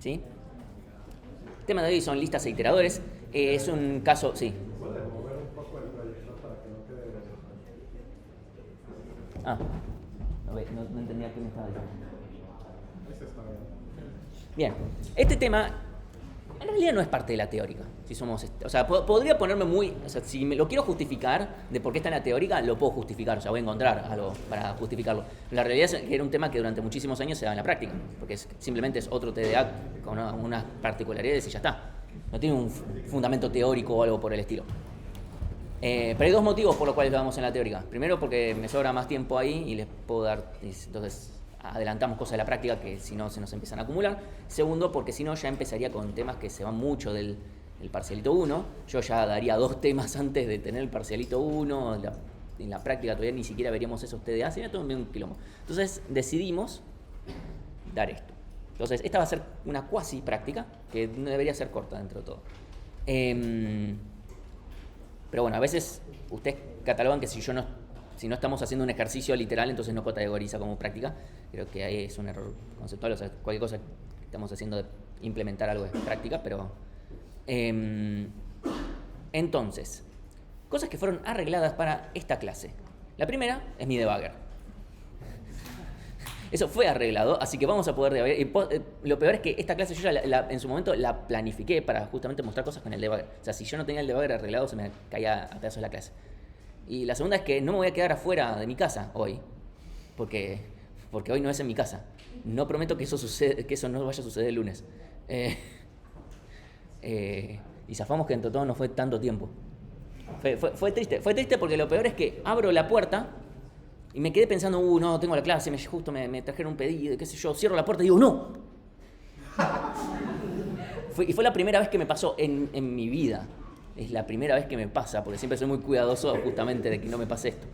¿sí? El tema de hoy son listas e iteradores. Es un caso, sí. ¿Puedes mover un poco el proyector para que no quede... Ah, no entendía qué me estaba diciendo. Ese está bien. Bien, este tema en realidad no es parte de la teórica. Si somos, o sea, podría ponerme muy, o sea, si me lo quiero justificar de por qué está en la teórica, lo puedo justificar, o sea, voy a encontrar algo para justificarlo. La realidad es que era un tema que durante muchísimos años se da en la práctica, porque simplemente es otro TDA con unas particularidades y ya está. No tiene un fundamento teórico o algo por el estilo. Pero hay dos motivos por los cuales lo damos en la teórica. Primero, porque me sobra más tiempo ahí y les puedo dar, entonces adelantamos cosas de la práctica que si no se nos empiezan a acumular. Segundo, porque si no ya empezaría con temas que se van mucho del parcialito 1. Yo ya daría 2 temas antes de tener el parcialito 1. En la práctica todavía ni siquiera veríamos esos TDA, sería todo un quilombo. Entonces decidimos dar esto. Entonces esta va a ser una cuasi práctica que no debería ser corta dentro de todo. Pero bueno, a veces ustedes catalogan que si no estamos haciendo un ejercicio literal, entonces no categoriza como práctica. Creo que ahí es un error conceptual, o sea, cualquier cosa que estamos haciendo de implementar algo es práctica, pero... entonces, cosas que fueron arregladas para esta clase. La primera es mi debugger. Eso fue arreglado, así que vamos a poder debugger. Lo peor es que esta clase yo ya en su momento la planifiqué para justamente mostrar cosas con el debugger. O sea, si yo no tenía el debugger arreglado, se me caía a pedazos la clase. Y la segunda es que no me voy a quedar afuera de mi casa hoy, porque hoy no es en mi casa. No prometo que eso no vaya a suceder el lunes. Y zafamos que entre todos no fue tanto tiempo. Fue triste porque lo peor es que abro la puerta y me quedé pensando, no, tengo la clase, justo me trajeron un pedido, qué sé yo, cierro la puerta y digo, ¡no! Y fue la primera vez que me pasó en mi vida. Es la primera vez que me pasa, porque siempre soy muy cuidadoso justamente de que no me pase esto.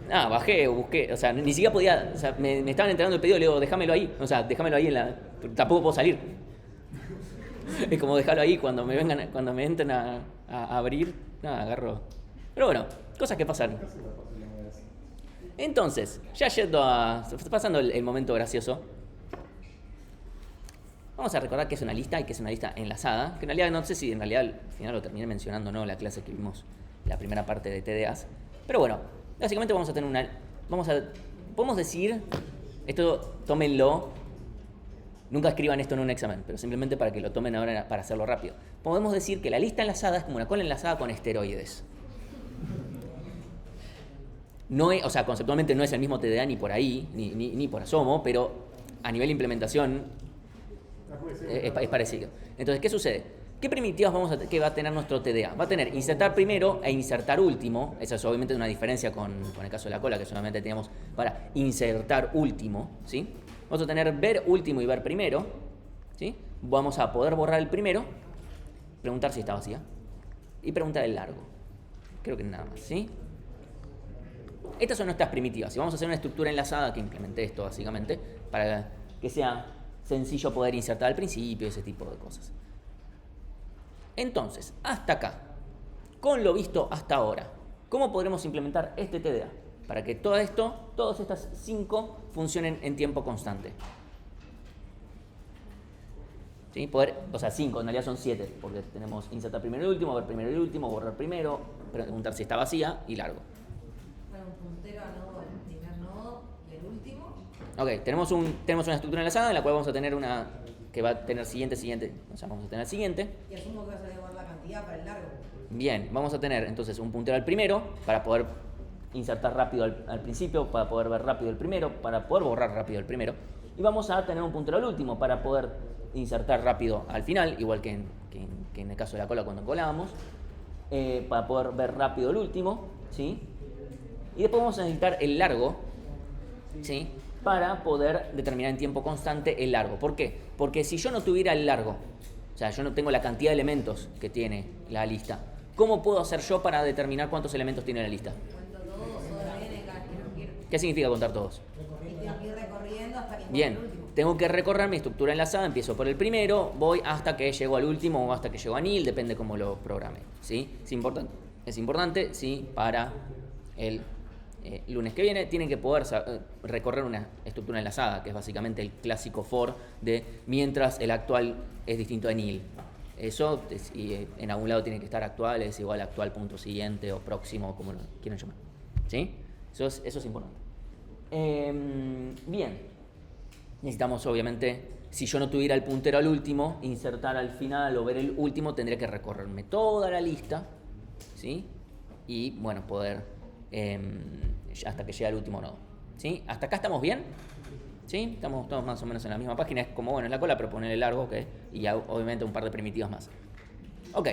Bajé, busqué, o sea, ni siquiera podía, o sea, me estaban entregando el pedido, le digo, déjamelo ahí, o sea, déjamelo ahí tampoco puedo salir. Es como dejarlo ahí cuando me entren a abrir, agarro. Pero bueno, cosas que pasan. Entonces, ya pasando el momento gracioso, vamos a recordar que es una lista y que es una lista enlazada, que en realidad no sé si al final lo terminé mencionando o no, la clase que vimos, la primera parte de TDAs. Pero bueno, básicamente vamos a tener podemos decir, esto tómenlo, nunca escriban esto en un examen, pero simplemente para que lo tomen ahora para hacerlo rápido. Podemos decir que la lista enlazada es como una cola enlazada con esteroides. No es, o sea, conceptualmente no es el mismo TDA ni por ahí, ni por asomo, pero a nivel de implementación es parecido. Entonces, ¿qué sucede? ¿Qué primitivas que va a tener nuestro TDA? Va a tener insertar primero e insertar último. Esa es obviamente una diferencia con el caso de la cola, que solamente teníamos para insertar último, ¿sí? Vamos a tener ver último y ver primero, ¿sí? Vamos a poder borrar el primero, preguntar si está vacía y preguntar el largo. Creo que nada más, ¿sí? Estas son nuestras primitivas y vamos a hacer una estructura enlazada que implementé esto básicamente para que sea sencillo poder insertar al principio, ese tipo de cosas. Entonces, hasta acá, con lo visto hasta ahora, ¿cómo podremos implementar este TDA? Para que todas estas 5 funcionen en tiempo constante. ¿Sí? 5, en realidad son 7, porque tenemos insertar primero y último, ver primero y último, borrar primero, preguntar si está vacía y largo. Para un puntero a nodo, el primer nodo y el último. Ok, tenemos una estructura enlazada en la cual vamos a tener una que va a tener siguiente, o sea, vamos a tener siguiente. Y asumo que vas a devolver la cantidad para el largo. Bien, vamos a tener entonces un puntero al primero para poder insertar rápido al principio, para poder ver rápido el primero, para poder borrar rápido el primero. Y vamos a tener un puntero al último para poder insertar rápido al final, igual que en el caso de la cola cuando colábamos, para poder ver rápido el último, ¿sí? Y después vamos a necesitar el largo, ¿sí? Para poder determinar en tiempo constante el largo. ¿Por qué? Porque si yo no tuviera el largo, o sea, yo no tengo la cantidad de elementos que tiene la lista, ¿cómo puedo hacer yo para determinar cuántos elementos tiene la lista? Cuento todos, solo n, cada quiero. ¿Qué significa contar todos? Y tengo que ir recorriendo hasta que encuentre Bien, el último. tengo que recorrer mi estructura enlazada, empiezo por el primero, voy hasta que llego al último o hasta que llego a nil, depende cómo lo programe, ¿sí? Es importante, ¿sí? Para el lunes que viene, tienen que poder recorrer una estructura enlazada, que es básicamente el clásico for de mientras el actual es distinto de nil. Eso, y en algún lado tiene que estar actual, es igual a actual punto siguiente o próximo, como lo quieran llamar. ¿Sí? Eso es importante. Bien. Necesitamos, obviamente, si yo no tuviera el puntero al último, insertar al final o ver el último, tendría que recorrerme toda la lista, ¿sí? Y, bueno, poder, hasta que llegue al último nodo. ¿Sí? ¿Hasta acá estamos bien? ¿Sí? Estamos todos más o menos en la misma página. Es como, bueno, es la cola, pero ponerle largo, ¿ok? Y ya, obviamente, un par de primitivas más. Ok.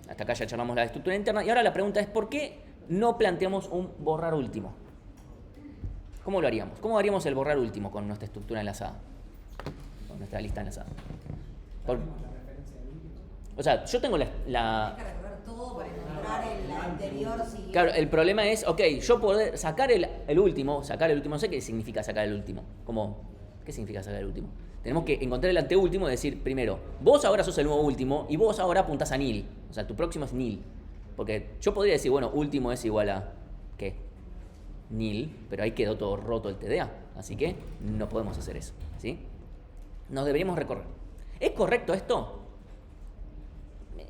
Hasta acá ya charlamos la estructura interna. Y ahora la pregunta es, ¿por qué no planteamos un borrar último? ¿Cómo lo haríamos? ¿Cómo haríamos el borrar último con nuestra estructura enlazada? Con nuestra lista enlazada. O sea, yo tengo Tienes que recorrer todo para encontrar el anterior siguiente. Claro, el problema es, ok, yo poder sacar el último, no sé qué significa sacar el último. ¿Qué significa sacar el último? Tenemos que encontrar el anteúltimo y decir, primero, vos ahora sos el nuevo último y vos ahora apuntás a nil. O sea, tu próximo es nil. Porque yo podría decir, bueno, último es igual a, ¿qué? Nil, pero ahí quedó todo roto el TDA. Así que no podemos hacer eso, ¿sí? Nos deberíamos recorrer. ¿Es correcto esto?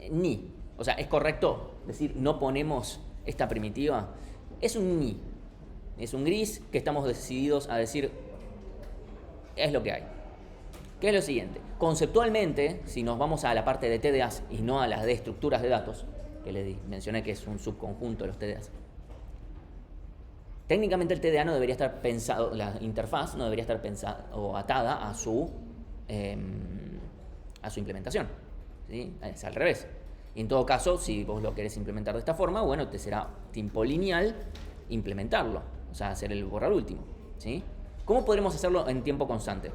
Ni. O sea, ¿es correcto decir no ponemos esta primitiva? Es un ni. Es un gris que estamos decididos a decir es lo que hay. ¿Qué es lo siguiente? Conceptualmente, si nos vamos a la parte de TDAs y no a las de estructuras de datos, que les mencioné que es un subconjunto de los TDAs, técnicamente el TDA no debería estar pensado, la interfaz no debería estar pensada o atada a su implementación, ¿sí? Es al revés. Y en todo caso, si vos lo querés implementar de esta forma, bueno, te será tiempo lineal implementarlo, o sea, hacer el borrar último, ¿sí? ¿Cómo podremos hacerlo en tiempo constante?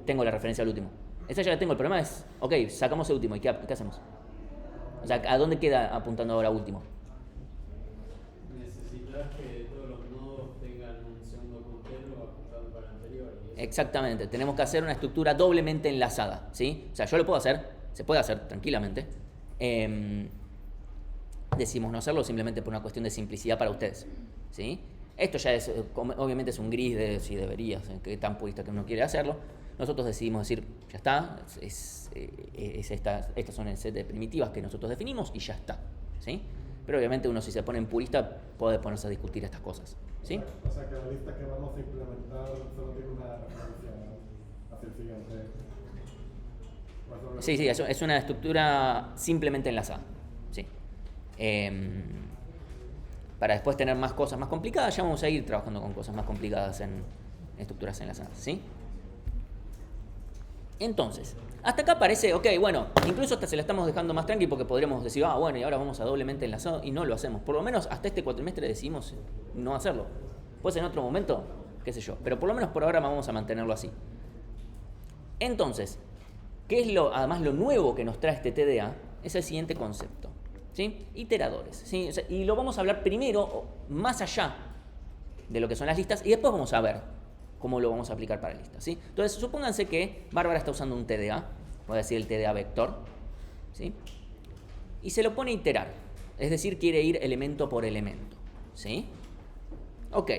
Tengo la referencia al último. Esa ya la tengo. El problema es, ok, sacamos el último. ¿Y qué hacemos? O sea, ¿a dónde queda apuntando ahora último? Necesitas que todos los nodos tengan un segundo puntero apuntando para el anterior. Exactamente. Tenemos que hacer una estructura doblemente enlazada, ¿sí? O sea, yo lo puedo hacer. Se puede hacer tranquilamente. Decimos no hacerlo simplemente por una cuestión de simplicidad para ustedes, ¿sí? Esto ya es, obviamente es un gris de si deberías, qué tan purista que uno quiere hacerlo. Nosotros decidimos decir, ya está, estas son el set de primitivas que nosotros definimos y ya está, ¿sí? Pero obviamente uno si se pone en purista puede ponerse a discutir estas cosas, ¿sí? O sea que la lista que vamos a implementar solo tiene una referencia hacia el siguiente. Sí, es una estructura simplemente enlazada, sí. Para después tener más cosas más complicadas, ya vamos a ir trabajando con cosas más complicadas en estructuras enlazadas, ¿sí? Entonces, hasta acá parece, ok, bueno, incluso hasta se la estamos dejando más tranqui porque podríamos decir, bueno, y ahora vamos a doblemente enlazado y no lo hacemos. Por lo menos hasta este cuatrimestre decidimos no hacerlo. Pues en otro momento, qué sé yo, pero por lo menos por ahora vamos a mantenerlo así. Entonces, ¿qué es además lo nuevo que nos trae este TDA? Es el siguiente concepto, ¿sí? Iteradores, ¿sí? O sea, y lo vamos a hablar primero más allá de lo que son las listas y después vamos a ver cómo lo vamos a aplicar para listas, ¿sí? Entonces, supónganse que Bárbara está usando un TDA, voy a decir el TDA vector, ¿sí? Y se lo pone a iterar, es decir, quiere ir elemento por elemento, ¿sí? Ok,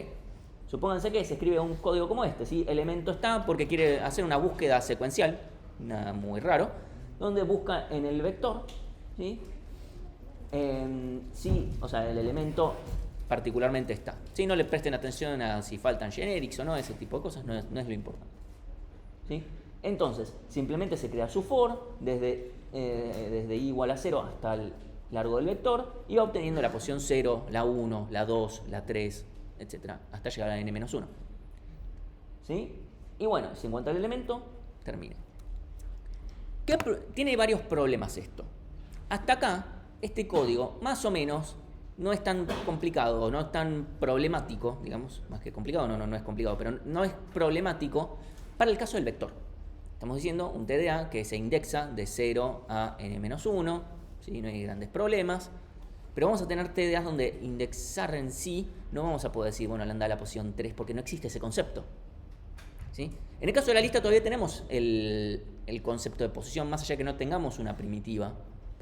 supónganse que se escribe un código como este, ¿sí? Elemento está porque quiere hacer una búsqueda secuencial, nada muy raro, donde busca en el vector, ¿sí? Sí, o sea, el elemento particularmente está. Si no le presten atención a si faltan generics o no, ese tipo de cosas no es lo importante, ¿sí? Entonces, simplemente se crea su for desde i igual a 0 hasta el largo del vector y va obteniendo la posición 0, la 1, la 2, la 3, etc. hasta llegar a n-1. ¿Sí? Y bueno, si encuentra el elemento, termina. Tiene varios problemas esto. Hasta acá, este código, más o menos, no es tan complicado, no es tan problemático, digamos, más que complicado, no es complicado, pero no es problemático para el caso del vector. Estamos diciendo un TDA que se indexa de 0 a n-1, ¿sí? No hay grandes problemas, pero vamos a tener TDAs donde indexar en sí no vamos a poder decir, bueno, le anda a la posición 3 porque no existe ese concepto, ¿sí? En el caso de la lista todavía tenemos el concepto de posición, más allá que no tengamos una primitiva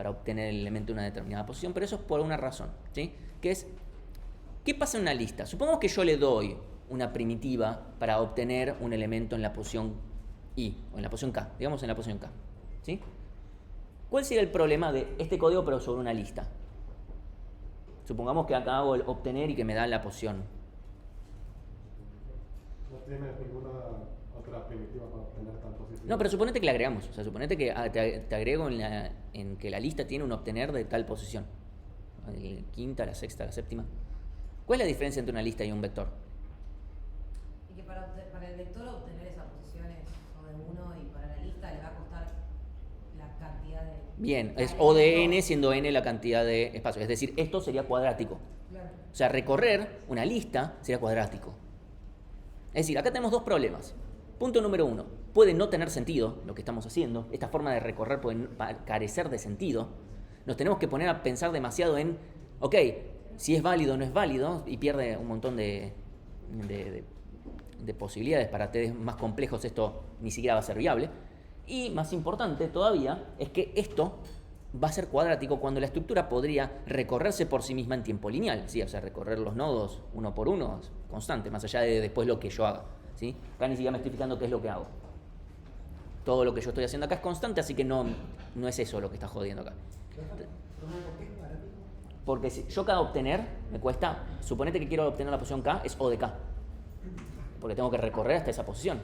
para obtener el elemento de una determinada posición, pero eso es por una razón, ¿sí? Que es, ¿qué pasa en una lista? Supongamos que yo le doy una primitiva para obtener un elemento en la posición I, o en la posición K, digamos en la posición K, ¿sí? ¿Cuál sería el problema de este código pero sobre una lista? Supongamos que acá hago el obtener y que me da la posición. No tienes ninguna otra primitiva para obtener tal posición. No, pero suponete que le agregamos. O sea, suponete que te agrego en que la lista tiene un obtener de tal posición. La quinta, la sexta, la séptima. ¿Cuál es la diferencia entre una lista y un vector? Y que para el vector obtener esas posiciones o de 1 y para la lista le va a costar la cantidad de... Bien, es O de n siendo n la cantidad de espacio. Es decir, esto sería cuadrático. Claro. O sea, recorrer una lista sería cuadrático. Es decir, acá tenemos dos problemas. Punto número 1. Puede no tener sentido lo que estamos haciendo. Esta forma de recorrer puede carecer de sentido. Nos tenemos que poner a pensar demasiado en, ok, si es válido o no es válido, y pierde un montón de posibilidades. Para TDs más complejos esto ni siquiera va a ser viable. Y más importante todavía es que esto va a ser cuadrático cuando la estructura podría recorrerse por sí misma en tiempo lineal, ¿sí? O sea, recorrer los nodos uno por uno es constante, más allá de después lo que yo haga, ¿sí? Acá ni siquiera me estoy fijando qué es lo que hago. Todo lo que yo estoy haciendo acá es constante, así que no es eso lo que está jodiendo acá. Porque si yo cada obtener me cuesta, suponete que quiero obtener la posición K, es O de K. Porque tengo que recorrer hasta esa posición,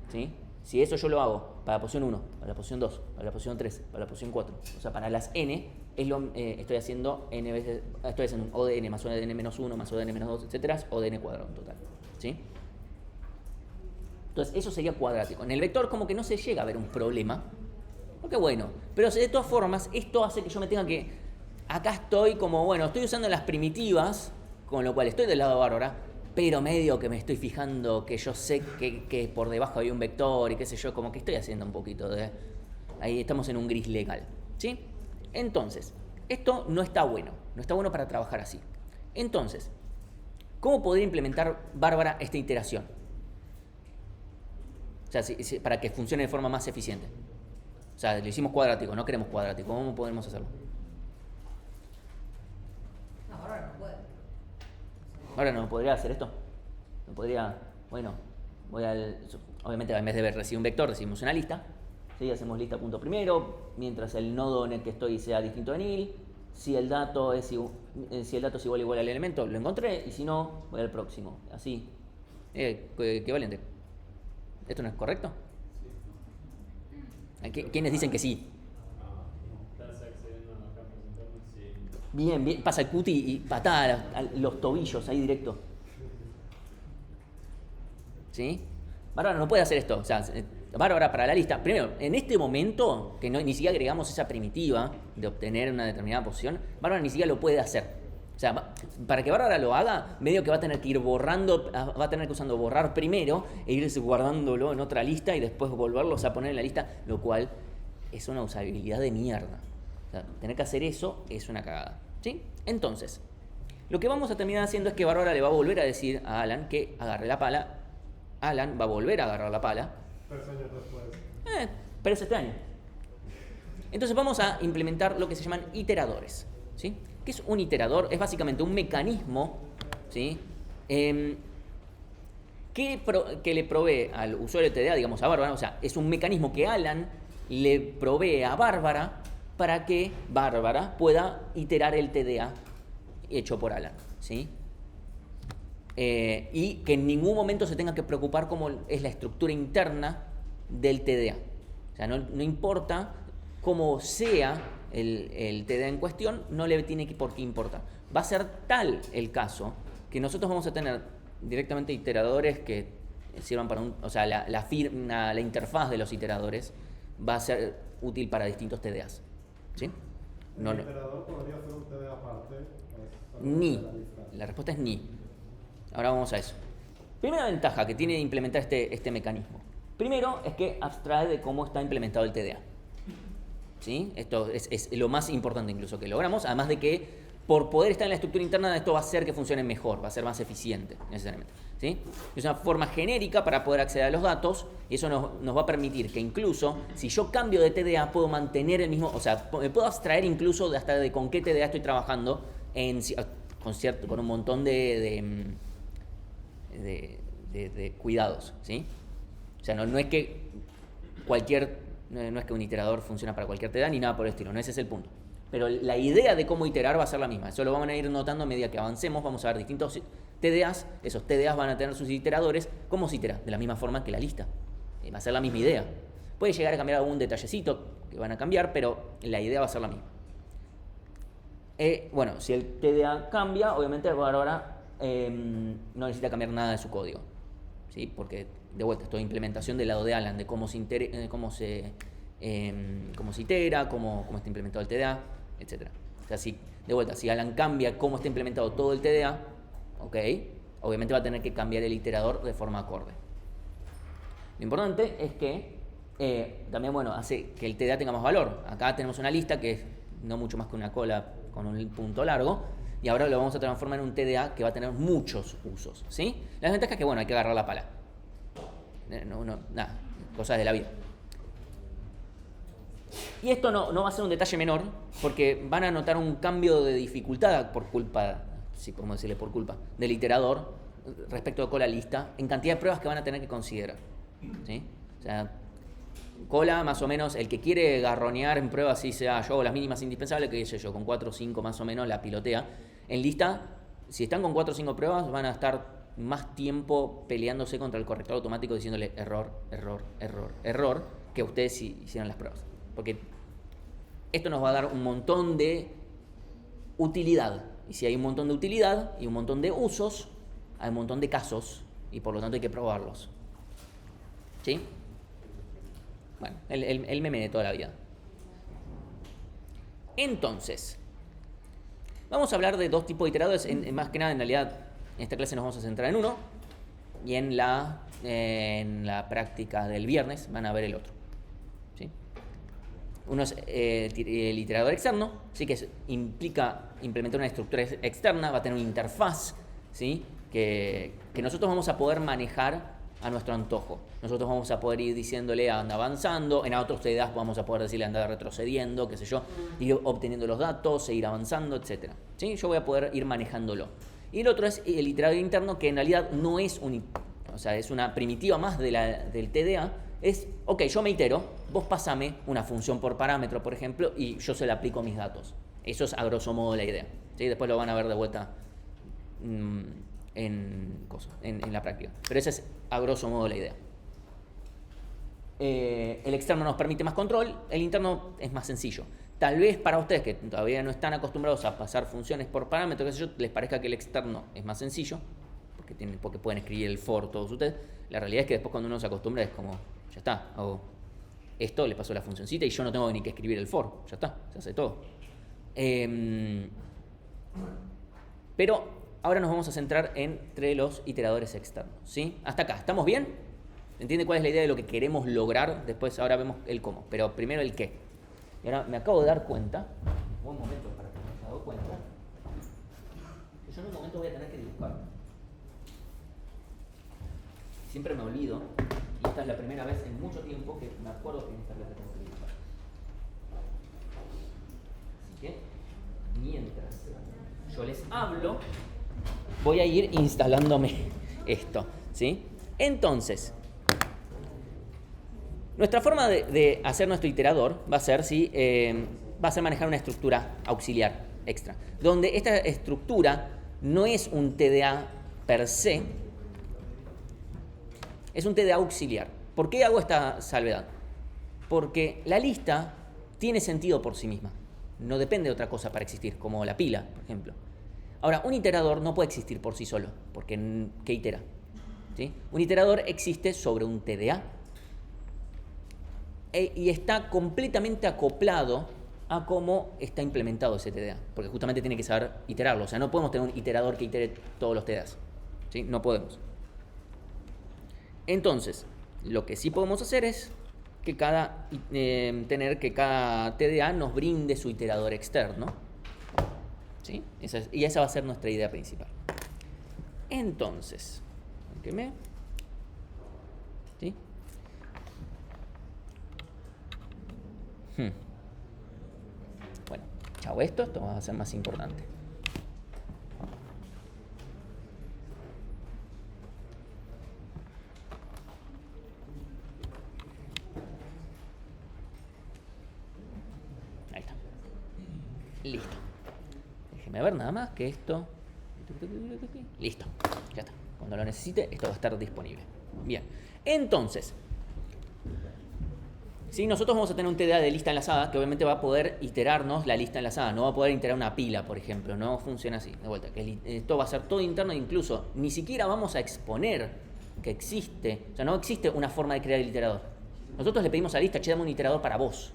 ¿sí? Si eso yo lo hago para la posición 1, para la posición 2, para la posición 3, para la posición 4, o sea, para las n, estoy haciendo n veces, estoy haciendo O de n más O de n menos 1 más O de n menos 2, etcétera, O de n cuadrado en total, ¿sí? Entonces, eso sería cuadrático. En el vector como que no se llega a ver un problema, porque bueno, pero de todas formas, esto hace que yo me tenga que, acá estoy como, bueno, estoy usando las primitivas, con lo cual estoy del lado de Bárbara, pero medio que me estoy fijando que yo sé que por debajo hay un vector y qué sé yo, como que estoy haciendo un poquito de... Ahí estamos en un gris legal, ¿sí? Entonces, esto no está bueno para trabajar así. Entonces, ¿cómo podría implementar Bárbara esta iteración? O sea, para que funcione de forma más eficiente. O sea, lo hicimos cuadrático, no queremos cuadrático, ¿cómo podemos hacerlo? No, ahora no puede. Ahora no podría hacer esto. No podría, bueno, obviamente en vez de recibir un vector, recibimos una lista. ¿Sí? Hacemos lista punto primero, mientras el nodo en el que estoy sea distinto de nil. Si el dato es igual al elemento, lo encontré, y si no, voy al próximo. Así. Equivalente. ¿Esto no es correcto? ¿Quiénes dicen que sí? ¿Estás accediendo a los campos internos? Sí. Bien, pasa el cuti y patada a los tobillos ahí directo. ¿Sí? Bárbara no puede hacer esto. O sea, Bárbara para la lista. Primero, en este momento, que ni siquiera agregamos esa primitiva de obtener una determinada posición, Bárbara ni siquiera lo puede hacer. O sea, para que Bárbara lo haga, medio que va a tener que ir borrando, va a tener que usando borrar primero e irse guardándolo en otra lista y después volverlos a poner en la lista, lo cual es una usabilidad de mierda. O sea, tener que hacer eso es una cagada, ¿sí? Entonces, lo que vamos a terminar haciendo es que Bárbara le va a volver a decir a Alan que agarre la pala. Alan va a volver a agarrar la pala. 3 años después. Pero es este año. Entonces vamos a implementar lo que se llaman iteradores, ¿sí? ¿Qué es un iterador? Es básicamente un mecanismo, ¿sí? Que le provee al usuario de TDA, digamos a Bárbara, o sea, es un mecanismo que Alan le provee a Bárbara para que Bárbara pueda iterar el TDA hecho por Alan, ¿sí? Y que en ningún momento se tenga que preocupar cómo es la estructura interna del TDA. O sea, no importa cómo sea el TDA en cuestión, no le tiene por qué importar. Va a ser tal el caso que nosotros vamos a tener directamente iteradores que sirvan para o sea, la interfaz de los iteradores va a ser útil para distintos TDAs, ¿sí? ¿El iterador podría ser un TDA aparte? Ni. La respuesta es ni. Ahora vamos a eso. Primera ventaja que tiene de implementar este mecanismo. Primero es que abstrae de cómo está implementado el TDA. ¿Sí? Esto es lo más importante incluso que logramos, además de que por poder estar en la estructura interna, esto va a hacer que funcione mejor, va a ser más eficiente, necesariamente. ¿Sí? Es una forma genérica para poder acceder a los datos y eso nos va a permitir que incluso si yo cambio de TDA puedo mantener el mismo, o sea, me puedo abstraer incluso hasta de con qué TDA estoy trabajando con un montón de cuidados, ¿sí? O sea, no es que no es que un iterador funciona para cualquier TDA ni nada por el estilo, no ese es el punto. Pero la idea de cómo iterar va a ser la misma. Eso lo van a ir notando a medida que avancemos. Vamos a ver distintos TDAs. Esos TDAs van a tener sus iteradores. ¿Cómo se itera? De la misma forma que la lista. Va a ser la misma idea. Puede llegar a cambiar algún detallecito que van a cambiar, pero la idea va a ser la misma. Bueno, si el TDA cambia, obviamente ahora no necesita cambiar nada de su código, ¿sí? Porque, de vuelta, esto es implementación del lado de Alan, de cómo se itera, cómo está implementado el TDA, etc. O sea, si Alan cambia cómo está implementado todo el TDA, ¿ok? Obviamente va a tener que cambiar el iterador de forma acorde. Lo importante es que también, bueno, hace que el TDA tenga más valor. Acá tenemos una lista que es no mucho más que una cola con un punto largo, y ahora lo vamos a transformar en un TDA que va a tener muchos usos, ¿sí? La desventaja es que, bueno, hay que agarrar la pala. Nada, cosas de la vida. Y esto no va a ser un detalle menor, porque van a notar un cambio de dificultad por culpa, si podemos decirle por culpa, del iterador respecto a la lista, en cantidad de pruebas que van a tener que considerar, ¿sí? O sea, cola, más o menos, el que quiere garronear en pruebas, si sea yo, las mínimas indispensables, que sé yo, con 4 o 5 más o menos la pilotea. En lista, si están con 4 o 5 pruebas, van a estar más tiempo peleándose contra el corrector automático diciéndole error, error, error, error, que ustedes si hicieran las pruebas. Porque esto nos va a dar un montón de utilidad. Y si hay un montón de utilidad y un montón de usos, hay un montón de casos y por lo tanto hay que probarlos. ¿Sí? Bueno, el meme de toda la vida. Entonces, vamos a hablar de dos tipos de iteradores. Más que nada, en realidad, en esta clase nos vamos a centrar en uno. Y en la práctica del viernes van a ver el otro. ¿Sí? Uno es el iterador externo, ¿sí? Que implica implementar una estructura externa, va a tener una interfaz, ¿sí? que nosotros vamos a poder manejar a nuestro antojo. Nosotros vamos a poder ir diciéndole anda avanzando, en otros TDAs vamos a poder decirle anda retrocediendo, qué sé yo, ir obteniendo los datos, seguir avanzando, etc. ¿Sí? Yo voy a poder ir manejándolo. Y el otro es el iterador interno, que en realidad no es es una primitiva más del TDA. Es, ok, yo me itero, vos pasame una función por parámetro, por ejemplo, y yo se le aplico mis datos. Eso es a grosso modo la idea. ¿Sí? Después lo van a ver de vuelta en la práctica. Pero esa es a grosso modo la idea. El externo nos permite más control, el interno es más sencillo. Tal vez para ustedes que todavía no están acostumbrados a pasar funciones por parámetros, qué sé yo, les parezca que el externo es más sencillo, porque pueden escribir el for todos ustedes. La realidad es que después cuando uno se acostumbra es como, ya está, hago esto, le paso la funcioncita y yo no tengo ni que escribir el for, ya está, se hace todo. Pero ahora nos vamos a centrar entre los iteradores externos, ¿sí? Hasta acá, ¿estamos bien? ¿Entiende cuál es la idea de lo que queremos lograr? Después ahora vemos el cómo, pero primero el qué. Y ahora me acabo de dar cuenta, buen momento para que me haya dado cuenta, que yo en un momento voy a tener que dibujar. Siempre me olvido, y esta es la primera vez en mucho tiempo que me acuerdo que en esta clase tengo que dibujar. Así que, mientras yo les hablo, voy a ir instalándome esto, ¿sí? Entonces, nuestra forma de hacer nuestro iterador va a ser manejar una estructura auxiliar extra, donde esta estructura no es un TDA per se, es un TDA auxiliar. ¿Por qué hago esta salvedad? Porque la lista tiene sentido por sí misma, no depende de otra cosa para existir, como la pila, por ejemplo. Ahora, un iterador no puede existir por sí solo, porque ¿qué itera? ¿Sí? Un iterador existe sobre un TDA y está completamente acoplado a cómo está implementado ese TDA, porque justamente tiene que saber iterarlo. O sea, no podemos tener un iterador que itere todos los TDAs, ¿sí? No podemos. Entonces, lo que sí podemos hacer es que tener que cada TDA nos brinde su iterador externo. ¿Sí? Y esa va a ser nuestra idea principal. Entonces, ¿sí? Bueno, chao esto va a ser más importante. Ahí está. Listo. Déjeme ver nada más que esto. Listo. Ya está. Cuando lo necesite, esto va a estar disponible. Bien. Entonces, ¿sí? Nosotros vamos a tener un TDA de lista enlazada que obviamente va a poder iterarnos la lista enlazada. No va a poder iterar una pila, por ejemplo. No funciona así. De vuelta. Esto va a ser todo interno e incluso ni siquiera vamos a exponer que existe. O sea, no existe una forma de crear el iterador. Nosotros le pedimos a la lista, che, dame un iterador para vos.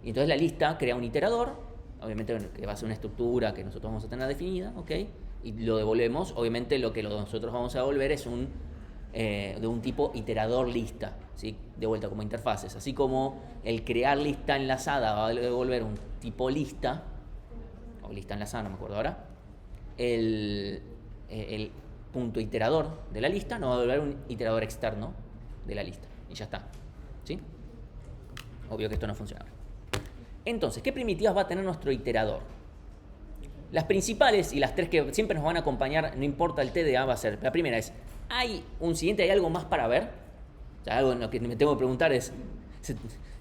Y entonces la lista crea un iterador, obviamente que va a ser una estructura que nosotros vamos a tener definida, ¿ok? Y lo devolvemos. Obviamente lo que nosotros vamos a devolver es de un tipo iterador lista, ¿sí? De vuelta como interfaces. Así como el crear lista enlazada va a devolver un tipo lista, o lista enlazada, no me acuerdo ahora, el punto iterador de la lista nos va a devolver un iterador externo de la lista. Y ya está, ¿sí? Obvio que esto no funciona. Entonces, ¿qué primitivas va a tener nuestro iterador? Las principales y las tres que siempre nos van a acompañar, no importa el TDA, va a ser, la primera es, ¿hay un siguiente? ¿Hay algo más para ver? O sea, algo en lo que me tengo que preguntar es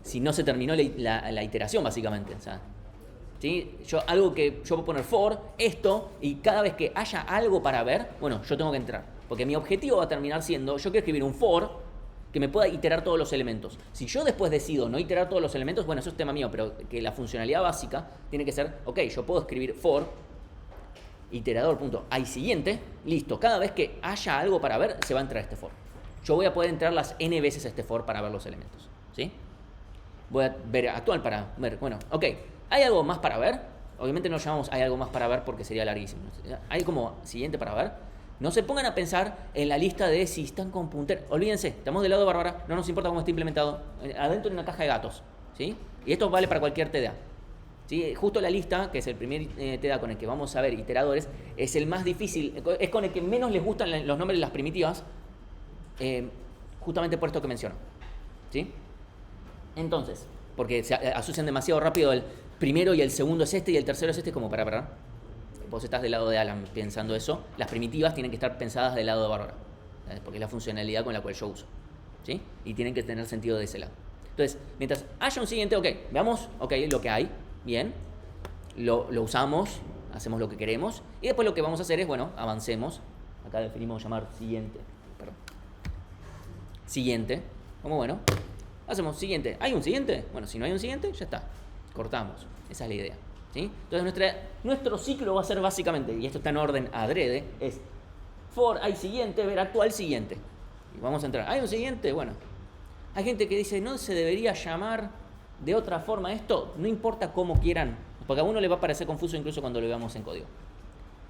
si no se terminó la iteración, básicamente. O sea, ¿sí? Algo que yo puedo poner for, esto, y cada vez que haya algo para ver, bueno, yo tengo que entrar. Porque mi objetivo va a terminar siendo, yo quiero escribir un for que me pueda iterar todos los elementos. Si yo después decido no iterar todos los elementos, bueno, eso es tema mío, pero que la funcionalidad básica tiene que ser, ok, yo puedo escribir for iterador.hay siguiente, listo, cada vez que haya algo para ver, se va a entrar este for. Yo voy a poder entrar las n veces a este for para ver los elementos, ¿sí? Voy a ver actual para ver, bueno, ok, ¿hay algo más para ver? Obviamente no llamamos hay algo más para ver porque sería larguísimo. ¿Hay como siguiente para ver? No se pongan a pensar en la lista de si están con puntero. Olvídense, estamos del lado de Bárbara, no nos importa cómo está implementado. Adentro de una caja de gatos, ¿sí? Y esto vale para cualquier TDA. ¿Sí? Justo la lista, que es el primer TDA con el que vamos a ver iteradores, es el más difícil, es con el que menos les gustan los nombres de las primitivas, justamente por esto que menciono, ¿sí? Entonces, porque se asocian demasiado rápido el primero y el segundo es este y el tercero es este, como para vos estás del lado de Alan pensando eso, las primitivas tienen que estar pensadas del lado de Bárbara, ¿sabes? Porque es la funcionalidad con la cual yo uso, ¿sí? Y tienen que tener sentido de ese lado. Entonces, mientras haya un siguiente, ok, veamos, ok, lo que hay, bien, lo usamos, hacemos lo que queremos, y después lo que vamos a hacer es, bueno, avancemos, acá definimos llamar siguiente, siguiente, como bueno, hacemos siguiente, ¿hay un siguiente? Bueno, si no hay un siguiente, ya está, cortamos, esa es la idea. ¿Sí? Entonces nuestro ciclo va a ser básicamente, y esto está en orden adrede, es for, hay siguiente, ver actual, siguiente. Y vamos a entrar, ¿hay un siguiente? Bueno, hay gente que dice, no se debería llamar de otra forma esto, no importa cómo quieran, porque a uno le va a parecer confuso incluso cuando lo veamos en código.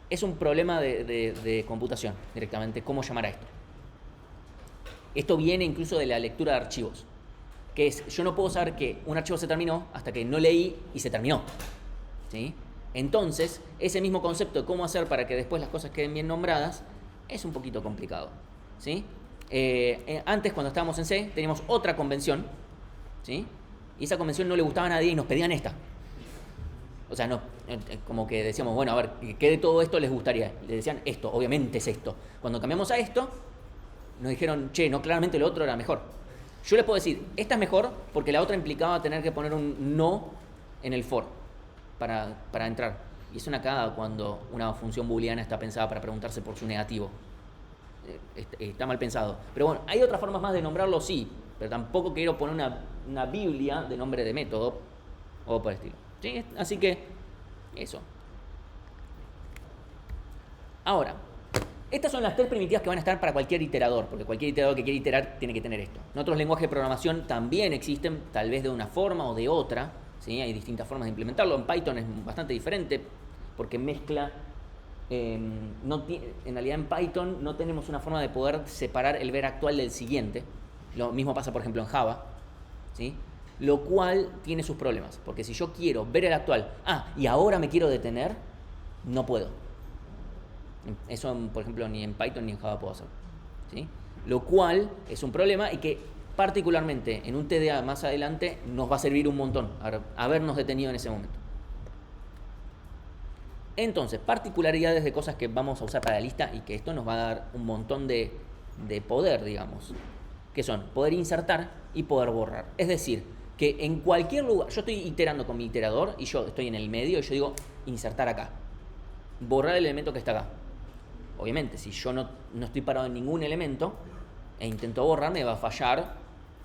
Es un problema de computación directamente, cómo llamar a esto. Esto viene incluso de la lectura de archivos, que es, yo no puedo saber que un archivo se terminó hasta que no leí y se terminó. ¿Sí? Entonces, ese mismo concepto de cómo hacer para que después las cosas queden bien nombradas es un poquito complicado, ¿sí? Antes, cuando estábamos en C, teníamos otra convención, ¿sí? Y esa convención no le gustaba a nadie y nos pedían esta. O sea, no, como que decíamos, bueno, a ver, ¿qué de todo esto les gustaría? Les decían esto, obviamente es esto. Cuando cambiamos a esto, nos dijeron, che, no, claramente lo otro era mejor. Yo les puedo decir, esta es mejor porque la otra implicaba tener que poner un no en el for. Para entrar. Y es una cagada cuando una función booleana está pensada para preguntarse por su negativo. Está mal pensado. Pero bueno, hay otras formas más de nombrarlo, sí, pero tampoco quiero poner una biblia de nombre de método o por el estilo. ¿Sí? Así que, eso. Ahora, estas son las tres primitivas que van a estar para cualquier iterador, porque cualquier iterador que quiera iterar tiene que tener esto. En otros lenguajes de programación también existen, tal vez de una forma o de otra. ¿Sí? Hay distintas formas de implementarlo. En Python es bastante diferente porque mezcla... en realidad en Python no tenemos una forma de poder separar el ver actual del siguiente. Lo mismo pasa, por ejemplo, en Java. ¿Sí? lo cual tiene sus problemas, porque si yo quiero ver el actual, y ahora me quiero detener, no puedo. Eso, por ejemplo, ni en Python ni en Java puedo hacer, ¿sí? Lo cual es un problema y que particularmente en un TDA más adelante nos va a servir un montón habernos detenido en ese momento. Entonces, particularidades de cosas que vamos a usar para la lista y que esto nos va a dar un montón de poder, digamos, que son poder insertar y poder borrar. Es decir, que en cualquier lugar, yo estoy iterando con mi iterador y yo estoy en el medio y yo digo insertar acá, borrar el elemento que está acá. Obviamente, si yo no estoy parado en ningún elemento e intento borrar, me va a fallar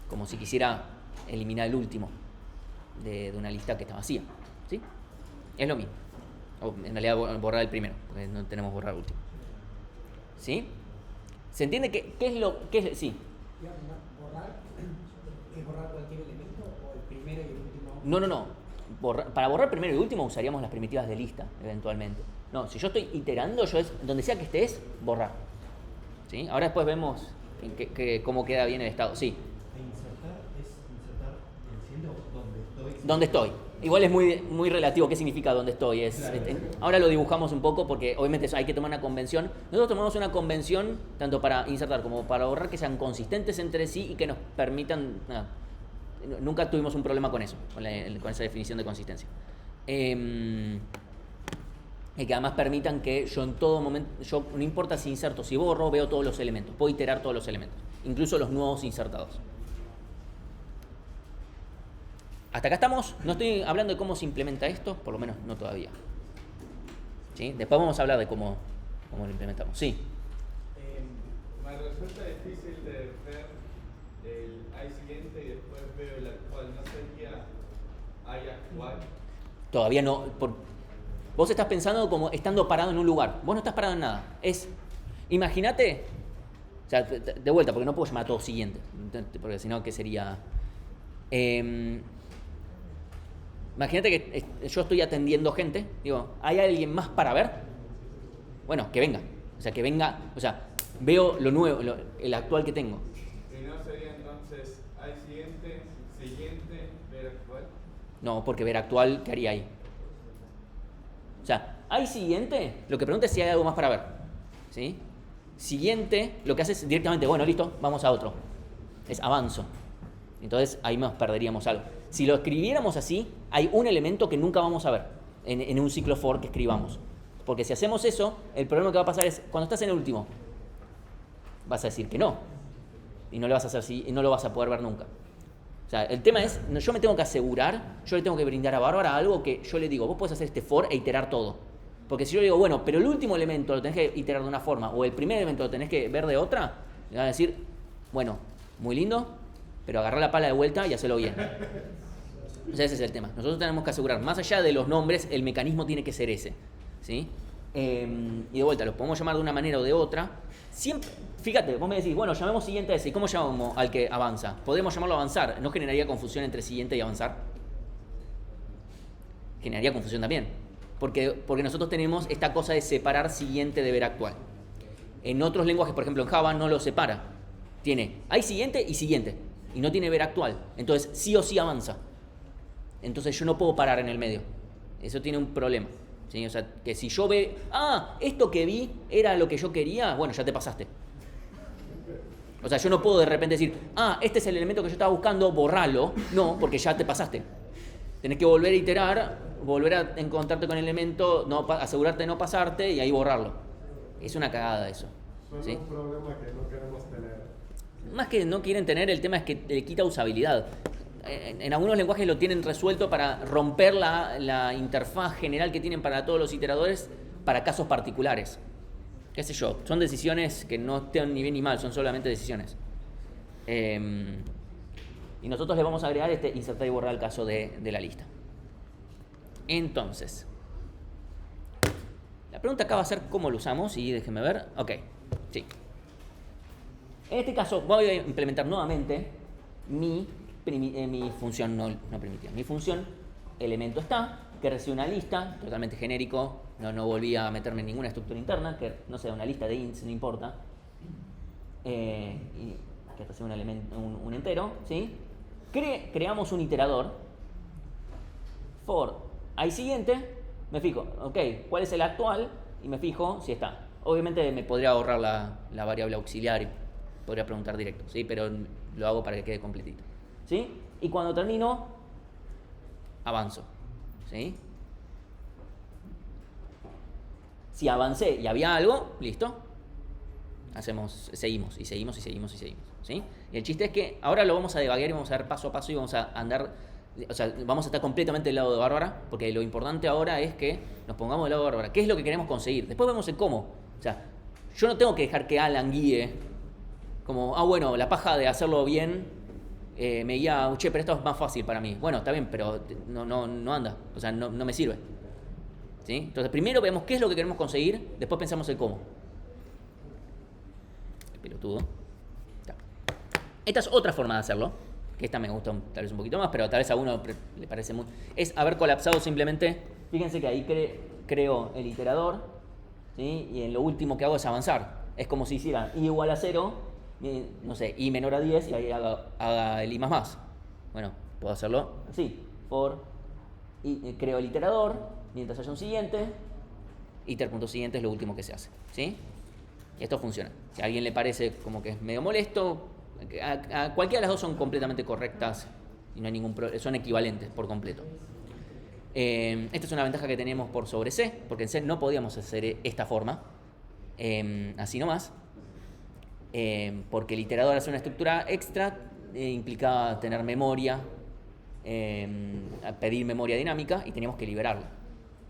como si quisiera eliminar el último de una lista que está vacía, ¿sí? Es lo mismo. O en realidad borrar el primero, porque no tenemos borrar el último. ¿Sí? ¿Se entiende qué es lo que es? Sí. ¿Borrar? ¿Es borrar cualquier elemento o el primero y el último? No. Para borrar primero y último usaríamos las primitivas de lista, eventualmente. No, si yo estoy iterando, yo es donde sea que estés, borrar. ¿Sí? Ahora después vemos cómo queda bien el estado. Sí. Insertar es insertar diciendo dónde estoy. ¿Dónde estoy? Igual es muy relativo. ¿Qué significa dónde estoy? Ahora lo dibujamos un poco porque obviamente hay que tomar una convención. Nosotros tomamos una convención tanto para insertar como para borrar que sean consistentes entre sí y que nos permitan... nunca tuvimos un problema con eso, con esa definición de consistencia. Y que además permitan que yo en todo momento, no importa si inserto, si borro, veo todos los elementos, puedo iterar todos los elementos, incluso los nuevos insertados. Hasta acá estamos. No estoy hablando de cómo se implementa esto, por lo menos no todavía. ¿Sí? Después vamos a hablar de cómo lo implementamos. Sí. Me resulta difícil de ver el hay siguiente y después veo el actual. ¿No sería hay actual? Todavía no. Vos estás pensando como estando parado en un lugar. Vos no estás parado en nada. Imagínate, o sea, de vuelta, porque no puedo llamar a todo siguiente, porque si no, ¿qué sería? Imagínate que yo estoy atendiendo gente, digo, ¿hay alguien más para ver? Bueno, que venga. O sea, que venga, o sea, veo lo nuevo, el actual que tengo. ¿Y no sería entonces hay siguiente, ver actual? No, porque ver actual, ¿qué haría ahí? O sea, ¿hay siguiente? Lo que pregunta es si hay algo más para ver. ¿Sí? Siguiente, lo que hace es directamente, bueno, listo, vamos a otro. Es avanzo. Entonces ahí más perderíamos algo. Si lo escribiéramos así, hay un elemento que nunca vamos a ver en un ciclo for que escribamos. Porque si hacemos eso, el problema que va a pasar es, cuando estás en el último, vas a decir que no. Y no lo vas a hacer así, y no lo vas a poder ver nunca. O sea, el tema es, yo me tengo que asegurar, yo le tengo que brindar a Bárbara algo que yo le digo, vos podés hacer este for e iterar todo. Porque si yo le digo, bueno, pero el último elemento lo tenés que iterar de una forma, o el primer elemento lo tenés que ver de otra, le van a decir, bueno, muy lindo, pero agarrá la pala de vuelta y hacelo bien. O sea, ese es el tema. Nosotros tenemos que asegurar, más allá de los nombres, el mecanismo tiene que ser ese. ¿Sí? Y de vuelta, los podemos llamar de una manera o de otra. Siempre, fíjate, vos me decís, bueno, llamemos siguiente a ese. ¿Y cómo llamamos al que avanza? Podemos llamarlo avanzar. ¿No generaría confusión entre siguiente y avanzar? Generaría confusión también. Porque nosotros tenemos esta cosa de separar siguiente de ver actual. En otros lenguajes, por ejemplo en Java, no lo separa. Hay siguiente y siguiente. Y no tiene ver actual. Entonces, sí o sí avanza. Entonces yo no puedo parar en el medio. Eso tiene un problema. ¿Sí? O sea, que si yo esto que vi era lo que yo quería, bueno, ya te pasaste. O sea, yo no puedo de repente decir, este es el elemento que yo estaba buscando, borralo. No, porque ya te pasaste. Tenés que volver a iterar, volver a encontrarte con el elemento, asegurarte de no pasarte y ahí borrarlo. Es una cagada eso. ¿Sí? Es un problema que no queremos tener. Más que no quieren tener, el tema es que le quita usabilidad. En algunos lenguajes lo tienen resuelto para romper la interfaz general que tienen para todos los iteradores para casos particulares. Qué sé yo, son decisiones que no están ni bien ni mal, son solamente decisiones. Y nosotros le vamos a agregar insertar y borrar el caso de la lista. Entonces, la pregunta acá va a ser cómo lo usamos y déjenme ver. Ok, sí. En este caso voy a implementar nuevamente mi función no primitiva. Mi función elemento está, que recibe una lista, totalmente genérico, no volví a meterme en ninguna estructura interna, que no sea una lista de ints, no importa. Y que recibe un entero, ¿sí? Creamos un iterador. For i siguiente, me fijo, ok, ¿cuál es el actual? Y me fijo si está. Obviamente me podría ahorrar la variable auxiliar y podría preguntar directo, ¿sí? Pero lo hago para que quede completito, ¿sí? Y cuando termino, avanzo, ¿sí? Si avancé y había algo, listo. Seguimos, ¿sí? Y el chiste es que ahora lo vamos a debaguear y vamos a ver paso a paso y vamos a andar, o sea, vamos a estar completamente del lado de Bárbara, porque lo importante ahora es que nos pongamos del lado de Bárbara. ¿Qué es lo que queremos conseguir? Después vemos el cómo. O sea, yo no tengo que dejar que Alan guíe, como, bueno, la paja de hacerlo bien, me guía, che, pero esto es más fácil para mí. Bueno, está bien, pero no anda, o sea, no me sirve. ¿Sí? Entonces, primero vemos qué es lo que queremos conseguir, después pensamos el cómo. El pelotudo. Esta es otra forma de hacerlo, que esta me gusta tal vez un poquito más, pero tal vez a uno le parece muy... Es haber colapsado simplemente, fíjense que ahí creo el iterador, ¿sí? Y en lo último que hago es avanzar. Es como si hiciera i igual a 0, no sé, i menor a 10 y ahí haga el i más. Bueno, puedo hacerlo así. For, creo el iterador, mientras haya un siguiente, iter.siguiente es lo último que se hace, ¿sí? Y esto funciona. Si a alguien le parece como que es medio molesto, a cualquiera de las dos son completamente correctas y no hay ningún problema, son equivalentes por completo. Esta es una ventaja que tenemos por sobre C, porque en C no podíamos hacer esta forma, así nomás, porque el iterador hace una estructura extra, implicaba tener memoria, pedir memoria dinámica y teníamos que liberarla.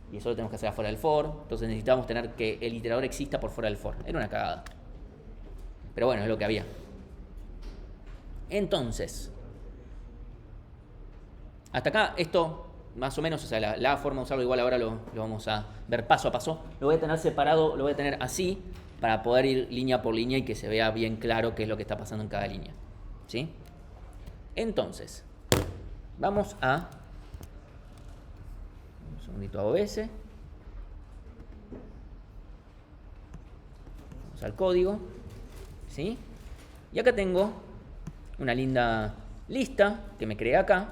Y eso lo tenemos que hacer afuera del for, entonces necesitábamos tener que el iterador exista por fuera del for. Era una cagada. Pero bueno, es lo que había. Entonces, hasta acá esto más o menos, o sea, la forma de usarlo igual ahora lo vamos a ver paso a paso. Lo voy a tener separado, lo voy a tener así para poder ir línea por línea y que se vea bien claro qué es lo que está pasando en cada línea, ¿sí? Entonces, vamos a... Un segundito a OBS. Vamos al código, ¿sí? Y acá tengo una linda lista que me creé acá.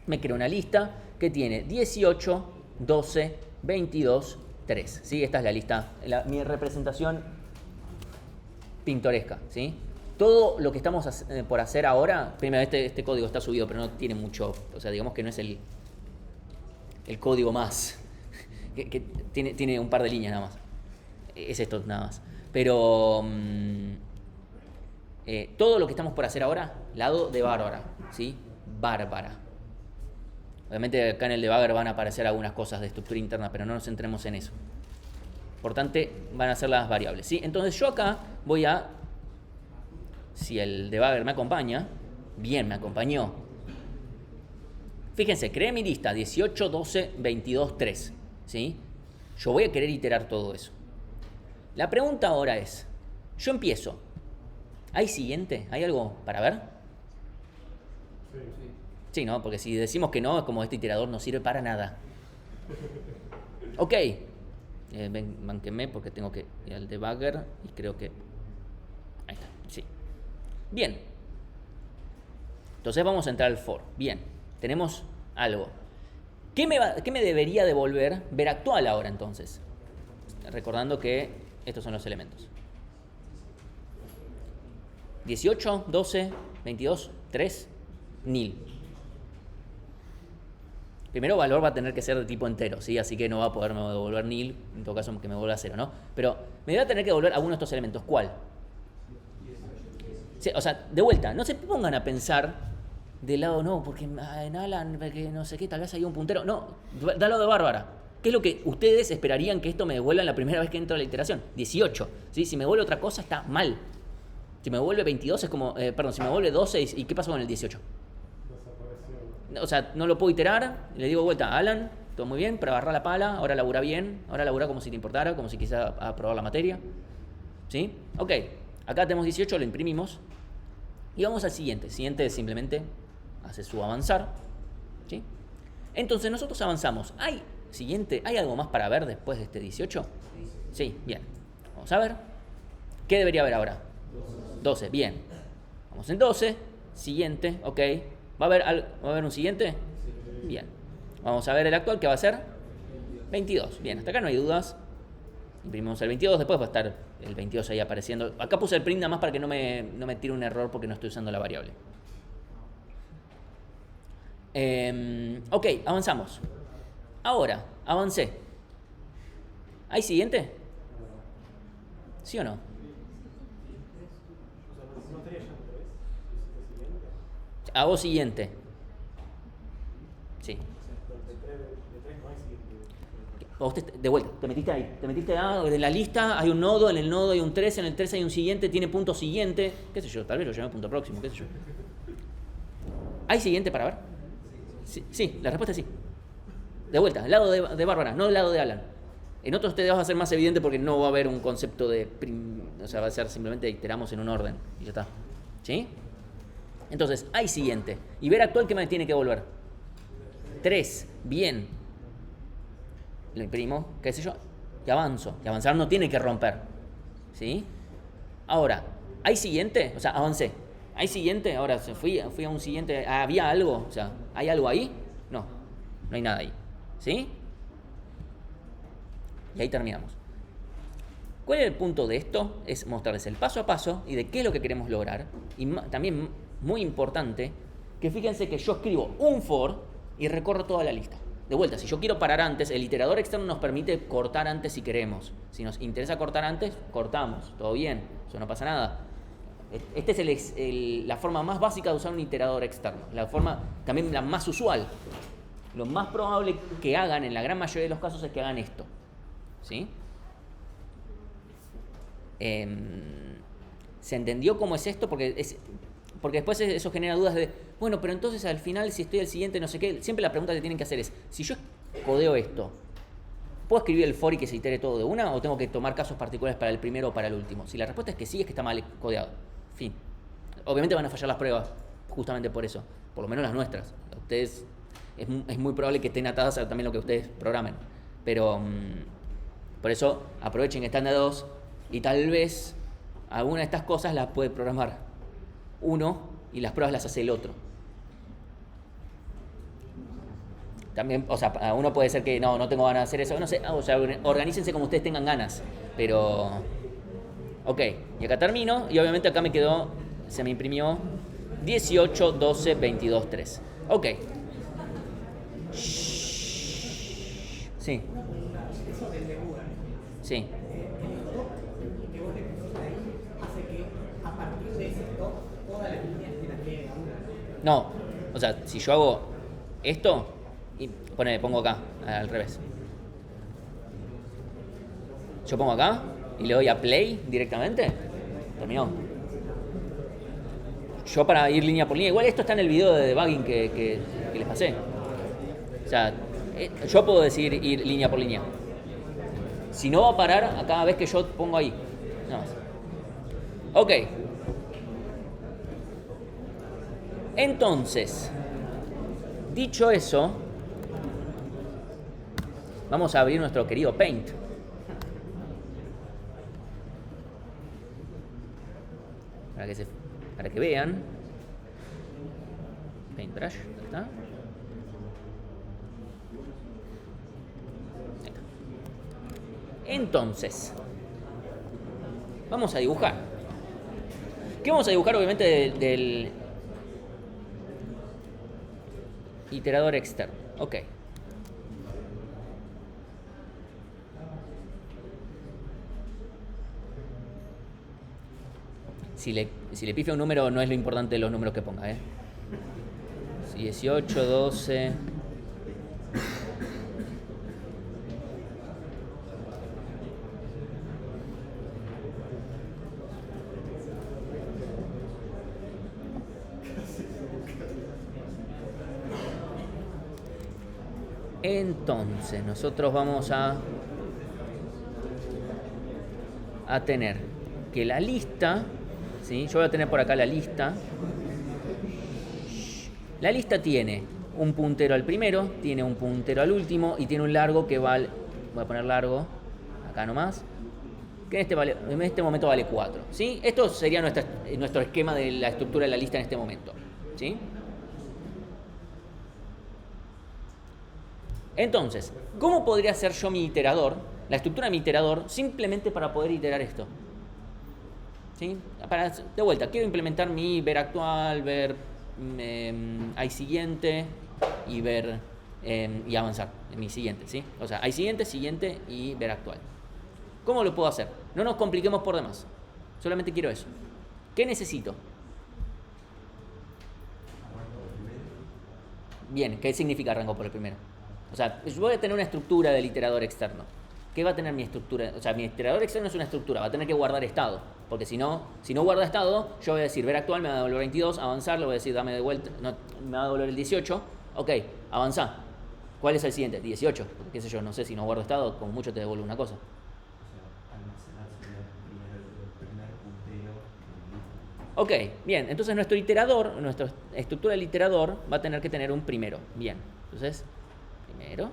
Me creo una lista que tiene 18, 12, 22, 3. ¿Sí? Esta es la lista, mi representación pintoresca, ¿sí? Todo lo que estamos por hacer ahora, primero este código está subido, pero no tiene mucho, o sea, digamos que no es el código más, que tiene un par de líneas nada más. Es esto nada más. Pero todo lo que estamos por hacer ahora, lado de Bárbara, ¿sí? Bárbara. Obviamente acá en el debugger van a aparecer algunas cosas de estructura interna, pero no nos centremos en eso. Importante van a ser las variables, ¿sí? Entonces yo acá voy a, si el debugger me acompaña, bien, me acompañó. Fíjense, creé mi lista 18, 12, 22, 3, ¿sí? Yo voy a querer iterar todo eso. La pregunta ahora es, yo empiezo, ¿hay siguiente? ¿Hay algo para ver? Sí. Sí, ¿no? Porque si decimos que no, es como este iterador no sirve para nada. Ok. Mánquenme porque tengo que ir al debugger y creo que... Ahí está, sí. Bien. Entonces vamos a entrar al for. Bien. Tenemos algo. ¿Qué me debería devolver ver actual ahora entonces? Recordando que estos son los elementos. 18, 12, 22, 3, nil. Primero valor va a tener que ser de tipo entero, ¿sí? Así que no va a poderme devolver nil, en todo caso que me devuelva 0, ¿no? Pero me va a tener que devolver alguno de estos elementos. ¿Cuál? Sí, o sea, de vuelta, no se pongan a pensar del lado, no, porque en Alan, que no sé qué, tal vez hay un puntero. No, da lado de Bárbara. ¿Qué es lo que ustedes esperarían que esto me devuelva la primera vez que entro a la iteración? 18, ¿sí? Si me devuelve otra cosa, está mal. Si me devuelve 22 es como, si me devuelve 12, ¿y qué pasó con el 18? O sea, no lo puedo iterar, le digo vuelta, Alan, todo muy bien, pero agarra la pala, ahora labura bien, ahora labura como si te importara, como si quisiera aprobar la materia. ¿Sí? Ok, acá tenemos 18, lo imprimimos. Y vamos al siguiente. El siguiente es simplemente hace su avanzar. ¿Sí? Entonces nosotros avanzamos. ¿Hay algo más para ver después de este 18? Sí, bien. Vamos a ver. ¿Qué debería haber ahora? 12, bien. Vamos en 12. Siguiente, ok. ¿Va a haber un siguiente? Bien. Vamos a ver el actual, que va a ser 22. Bien, hasta acá no hay dudas. Imprimimos el 22, después va a estar el 22 ahí apareciendo. Acá puse el print nada más para que no me tire un error porque no estoy usando la variable. Ok, avanzamos. Ahora, avancé. ¿Hay siguiente? ¿Sí o no? Hago siguiente. Sí. Usted, de vuelta, te metiste ahí. Te metiste en la lista, hay un nodo, en el nodo hay un 3, en el 3 hay un siguiente, tiene punto siguiente. ¿Qué sé yo? Tal vez lo llame punto próximo, qué sé yo. ¿Hay siguiente para ver? Sí, la respuesta es sí. De vuelta, del lado de Bárbara, no del lado de Alan. En otros TDs va a ser más evidente porque no va a haber un concepto de... O sea, va a ser simplemente iteramos en un orden y ya está. ¿Sí? Entonces, hay siguiente. Y ver actual, ¿qué me tiene que volver? 3. Bien. Lo imprimo, qué sé yo, y avanzo. Y avanzar no tiene que romper. ¿Sí? Ahora, ¿hay siguiente? O sea, avancé. ¿Hay siguiente? Ahora, fui a un siguiente. ¿Había algo? O sea, ¿hay algo ahí? No hay nada ahí. ¿Sí? Y ahí terminamos. ¿Cuál es el punto de esto? Es mostrarles el paso a paso y de qué es lo que queremos lograr. Y también, muy importante, que fíjense que yo escribo un for y recorro toda la lista. De vuelta, si yo quiero parar antes, el iterador externo nos permite cortar antes si queremos. Si nos interesa cortar antes, cortamos. Todo bien, eso no pasa nada. Esta es la forma más básica de usar un iterador externo. La forma también la más usual. Lo más probable que hagan, en la gran mayoría de los casos, es que hagan esto. ¿Sí? ¿Se entendió cómo es esto? Porque después eso genera dudas de, bueno, pero entonces al final si estoy al siguiente no sé qué, siempre la pregunta que tienen que hacer es, si yo codeo esto, ¿puedo escribir el for y que se itere todo de una o tengo que tomar casos particulares para el primero o para el último? Si la respuesta es que sí, es que está mal codeado. Fin. Obviamente van a fallar las pruebas justamente por eso, por lo menos las nuestras. Ustedes es muy probable que estén atadas a también lo que ustedes programen, pero por eso aprovechen que están de dos y tal vez alguna de estas cosas las puede programar uno y las pruebas las hace el otro. También, o sea, uno puede ser que no tengo ganas de hacer eso, no sé, o sea, organícense como ustedes tengan ganas, pero ok, y acá termino y obviamente acá se me imprimió 18, 12, 22, 3. Ok. Sí. Eso del legura. Sí. Que vos le pusiste ahí hace que a partir de ese stop todas las líneas te las queden a una. No, o sea, si yo hago esto y pongo acá, al revés. Yo pongo acá y le doy a play directamente. Terminó. Yo para ir línea por línea, igual esto está en el video de debugging que les pasé. O sea, yo puedo decidir ir línea por línea. Si no va a parar a cada vez que yo pongo ahí. No más. Ok. Entonces, dicho eso, vamos a abrir nuestro querido Paint. Para que vean. Paintbrush, ¿dónde está? Entonces, vamos a dibujar. ¿Qué vamos a dibujar? Obviamente del iterador externo. Ok. Si le pifia un número, no es lo importante de los números que ponga, Si 18, 12... Entonces, nosotros vamos a tener que la lista, ¿sí? Yo voy a tener por acá la lista. La lista tiene un puntero al primero, tiene un puntero al último y tiene un largo que voy a poner largo, acá nomás, que en este momento vale 4. ¿Sí? Esto sería nuestro esquema de la estructura de la lista en este momento. ¿Sí? Entonces, ¿cómo podría ser yo mi iterador, la estructura de mi iterador, simplemente para poder iterar esto? ¿Sí? De vuelta, quiero implementar mi ver actual, ver hay siguiente y ver y avanzar en mi siguiente, ¿sí? O sea, hay siguiente y ver actual. ¿Cómo lo puedo hacer? No nos compliquemos por demás. Solamente quiero eso. ¿Qué necesito? Bien, ¿qué significa arranco por el primero? O sea, yo voy a tener una estructura del iterador externo. ¿Qué va a tener mi estructura? O sea, mi iterador externo es una estructura, va a tener que guardar estado. Porque si no guarda estado, yo voy a decir ver actual, me va a devolver 22, avanzar, le voy a decir dame de vuelta, no, me va a devolver el 18, ok, avanzá. ¿Cuál es el siguiente? 18, porque qué sé yo, no sé, si no guardo estado, como mucho te devuelve una cosa. O sea, almacenar sería primero el primer puntero. Ok, bien, entonces nuestro iterador, nuestra estructura del iterador va a tener que tener un primero. Bien, entonces, primero.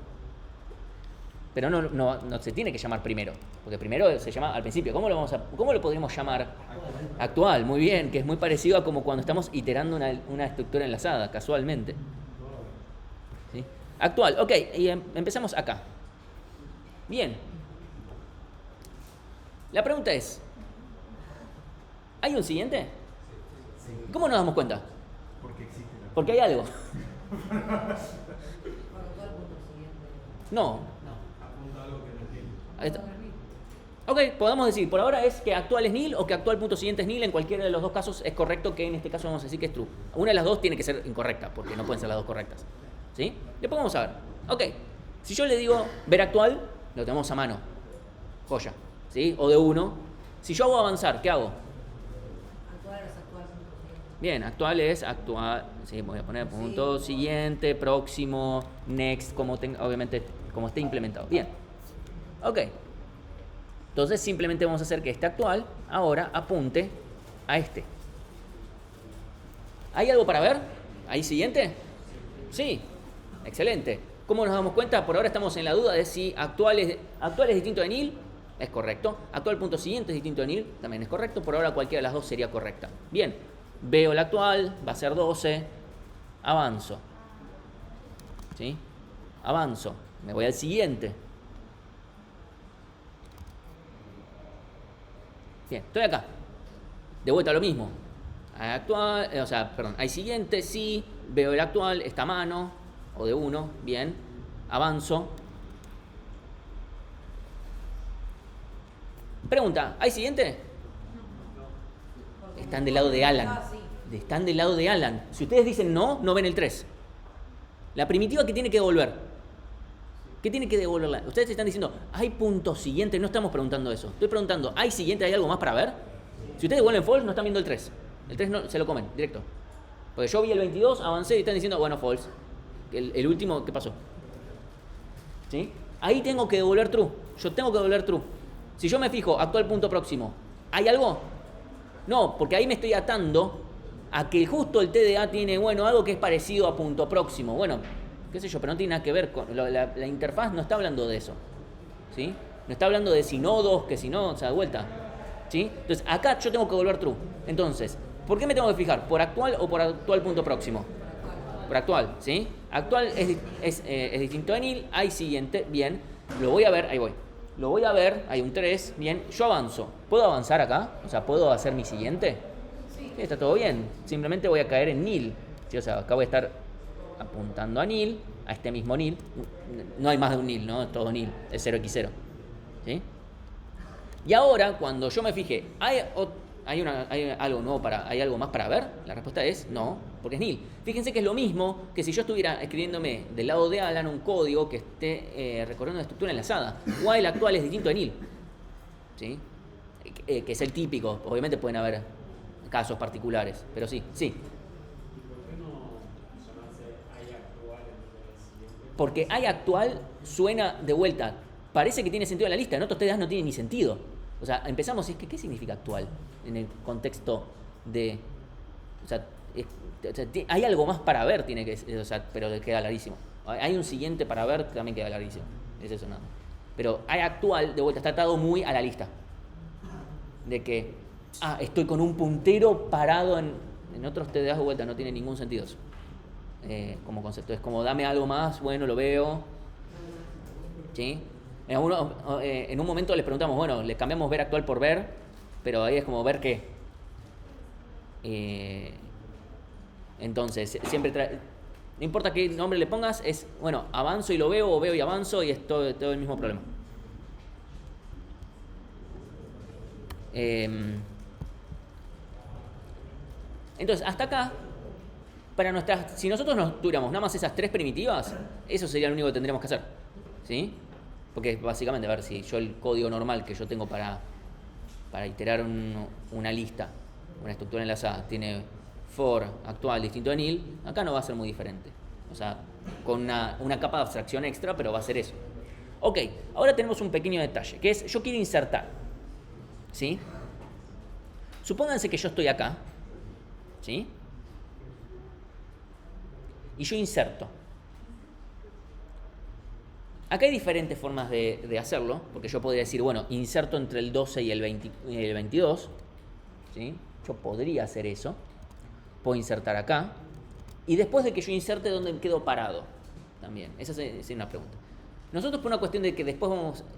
Pero no se tiene que llamar primero, porque primero se llama al principio. ¿Cómo lo podríamos llamar? Actual, muy bien, que es muy parecido a como cuando estamos iterando una estructura enlazada, casualmente. ¿Sí? Actual, ok, y empezamos acá. Bien. La pregunta es, ¿hay un siguiente? Sí. ¿Cómo nos damos cuenta? Porque existe la. Porque hay algo. Por actual punto siguiente. No. Apunta a algo que no entiendo. Ahí está. Ok, podemos decir, por ahora es que actual es nil o que actual punto siguiente es nil. En cualquiera de los dos casos es correcto, que en este caso vamos a decir que es true. Una de las dos tiene que ser incorrecta, porque no pueden ser las dos correctas. ¿Sí? Después vamos a ver. Ok, si yo le digo ver actual, lo tenemos a mano. Joya. ¿Sí? O de 1. Si yo hago avanzar, ¿qué hago? Actual es actual punto siguiente. Bien, actual es actual. Sí, voy a poner punto siguiente, próximo, next, obviamente como esté implementado. Bien. Ok. Entonces simplemente vamos a hacer que este actual ahora apunte a este. ¿Hay algo para ver? ¿Ahí siguiente? Sí. Excelente. ¿Cómo nos damos cuenta? Por ahora estamos en la duda de si actual es distinto de nil. Es correcto. Actual punto siguiente es distinto de nil. También es correcto. Por ahora cualquiera de las dos sería correcta. Bien. Veo el actual. Va a ser 12. Avanzo. ¿Sí? Avanzo. Me voy al siguiente. Bien. Estoy acá. De vuelta a lo mismo. Actual, hay siguiente, sí. Veo el actual. Está a mano. O de 1. Bien. Avanzo. Pregunta, ¿hay siguiente? Porque Están del lado de Alan. sí. Están del lado de Alan. Si ustedes dicen no, no ven el 3. La primitiva que tiene que devolver. ¿Qué tiene que devolverla? Ustedes están diciendo, ¿hay punto siguiente? No estamos preguntando eso. Estoy preguntando, ¿hay siguiente? ¿Hay algo más para ver? Si ustedes devuelven false, no están viendo el 3. El 3 no, se lo comen, directo. Porque yo vi el 22, avancé y están diciendo, bueno, false. El último, ¿qué pasó? ¿Sí? Ahí tengo que devolver true. Yo tengo que devolver true. Si yo me fijo, actual punto próximo, ¿hay algo? No, porque ahí me estoy atando a que justo el TDA tiene, algo que es parecido a punto próximo. Bueno, qué sé yo, pero no tiene nada que ver con... La interfaz no está hablando de eso. ¿Sí? No está hablando de si nodos, que si no, o sea, de vuelta. ¿Sí? Entonces, acá yo tengo que devolver true. Entonces, ¿por qué me tengo que fijar? ¿Por actual o por actual punto próximo? Por actual, ¿sí? Actual es distinto de nil, hay siguiente, bien. Lo voy a ver, ahí voy. Lo voy a ver, hay un 3, bien. Yo avanzo. ¿Puedo avanzar acá? O sea, ¿puedo hacer mi siguiente? Sí. Está todo bien. Simplemente voy a caer en nil. ¿Sí? O sea, acá voy a estar apuntando a nil, a este mismo nil. No hay más de un nil, ¿no? Es todo nil, es 0x0. ¿Sí? Y ahora, cuando yo me fije, ¿hay algo nuevo ¿hay algo más para ver? La respuesta es no, porque es nil. Fíjense que es lo mismo que si yo estuviera escribiéndome del lado de Alan un código que esté recorriendo una estructura enlazada. While actual es distinto de nil. ¿Sí? Que es el típico. Obviamente pueden haber casos particulares, pero sí. ¿Y por qué no llamarse hay actual en vez de siguiente? Porque hay actual suena de vuelta. Parece que tiene sentido en la lista, en otros TDAs no tiene ni sentido. O sea, empezamos y es que ¿qué significa actual en el contexto de... O sea, hay algo más para ver, tiene que, o sea, pero queda clarísimo. Hay un siguiente para ver, también queda clarísimo. Es eso nada. Pero hay actual, de vuelta, está atado muy a la lista. de que, estoy con un puntero parado en otros TDAs de vuelta, no tiene ningún sentido eso. Como concepto, es como dame algo más, bueno, lo veo. ¿Sí? En un momento les preguntamos, bueno, les cambiamos ver actual por ver, pero ahí es como ver qué. Entonces, siempre no importa qué nombre le pongas, es, bueno, avanzo y lo veo, o veo y avanzo, y es todo el mismo problema. Entonces, hasta acá, si nosotros nos tuviéramos nada más esas 3 primitivas, eso sería lo único que tendríamos que hacer. ¿Sí? Porque básicamente, a ver, si yo el código normal que yo tengo para iterar una lista, una estructura enlazada, tiene for, actual, distinto de nil, acá no va a ser muy diferente. O sea, con una capa de abstracción extra, pero va a ser eso. Ok, ahora tenemos un pequeño detalle, que es, yo quiero insertar. ¿Sí? Supónganse que yo estoy acá. ¿Sí? Y yo inserto. Acá hay diferentes formas de hacerlo, porque yo podría decir, bueno, inserto entre el 12 y el 22. ¿Sí? Yo podría hacer eso. Puedo insertar acá. Y después de que yo inserte, ¿dónde me quedo parado? También. Esa es una pregunta. Nosotros, por una cuestión de que después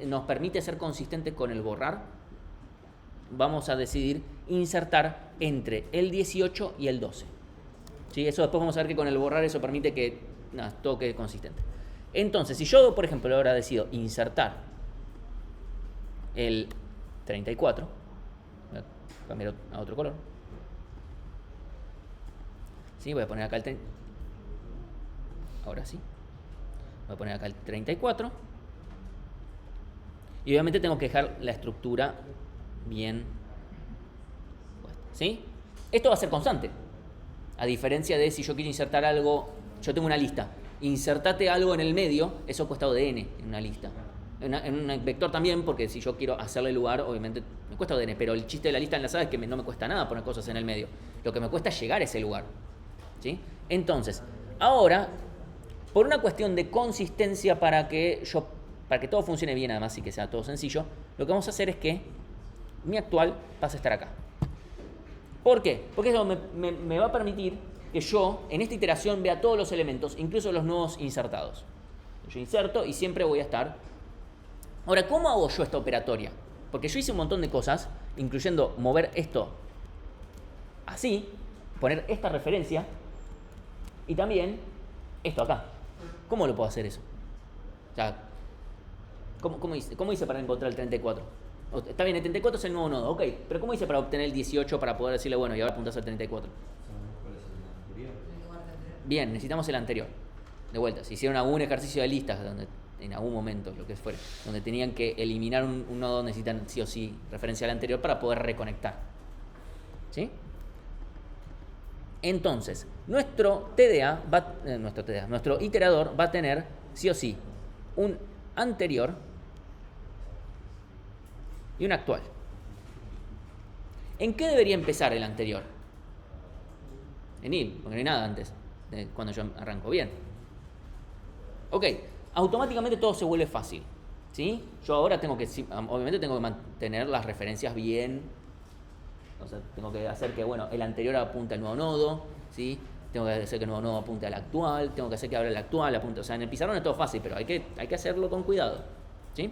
nos permite ser consistentes con el borrar, vamos a decidir insertar entre el 18 y el 12. ¿Sí? Eso después vamos a ver que con el borrar eso permite que todo quede consistente. Entonces, si yo, por ejemplo, ahora decido insertar el 34, voy a cambiar a otro color. ¿Sí? Voy a poner acá el 30. Ahora sí. Voy a poner acá el 34. Y obviamente tengo que dejar la estructura bien puesta. ¿Sí? Esto va a ser constante. A diferencia de si yo quiero insertar algo, yo tengo una lista. Insertate algo en el medio, eso cuesta ODN en una lista. En un vector también, porque si yo quiero hacerle lugar, obviamente me cuesta ODN, pero el chiste de la lista enlazada es que no me cuesta nada poner cosas en el medio. Lo que me cuesta es llegar a ese lugar. ¿Sí? Entonces, ahora, por una cuestión de consistencia para que todo funcione bien además y que sea todo sencillo, lo que vamos a hacer es que mi actual pase a estar acá. ¿Por qué? Porque eso me va a permitir que yo en esta iteración vea todos los elementos, incluso los nuevos insertados. Yo inserto y siempre voy a estar. Ahora, ¿cómo hago yo esta operatoria? Porque yo hice un montón de cosas, incluyendo mover esto así, poner esta referencia y también esto acá. ¿Cómo lo puedo hacer eso? O sea, ¿cómo hice para encontrar el 34? Está bien, el 34 es el nuevo nodo, ok, pero ¿cómo hice para obtener el 18 para poder decirle, bueno, y ahora apuntás al 34? ¿Sabemos cuál es el anterior? Bien, necesitamos el anterior. De vuelta, si hicieron algún ejercicio de listas donde en algún momento, lo que fuera, donde tenían que eliminar un nodo, necesitan sí o sí referencia al anterior para poder reconectar. ¿Sí? Entonces, nuestro iterador va a tener sí o sí un anterior y un actual. ¿En qué debería empezar el anterior? En nil, porque no hay nada antes de cuando yo arranco. Bien. Ok, automáticamente todo se vuelve fácil. ¿Sí? Yo ahora obviamente tengo que mantener las referencias bien. O sea, tengo que hacer que, bueno, el anterior apunte al nuevo nodo. ¿Sí? Tengo que hacer que el nuevo nodo apunte al actual. Tengo que hacer que ahora el actual apunte. O sea, en el pizarrón es todo fácil, pero hay que hacerlo con cuidado. ¿Sí?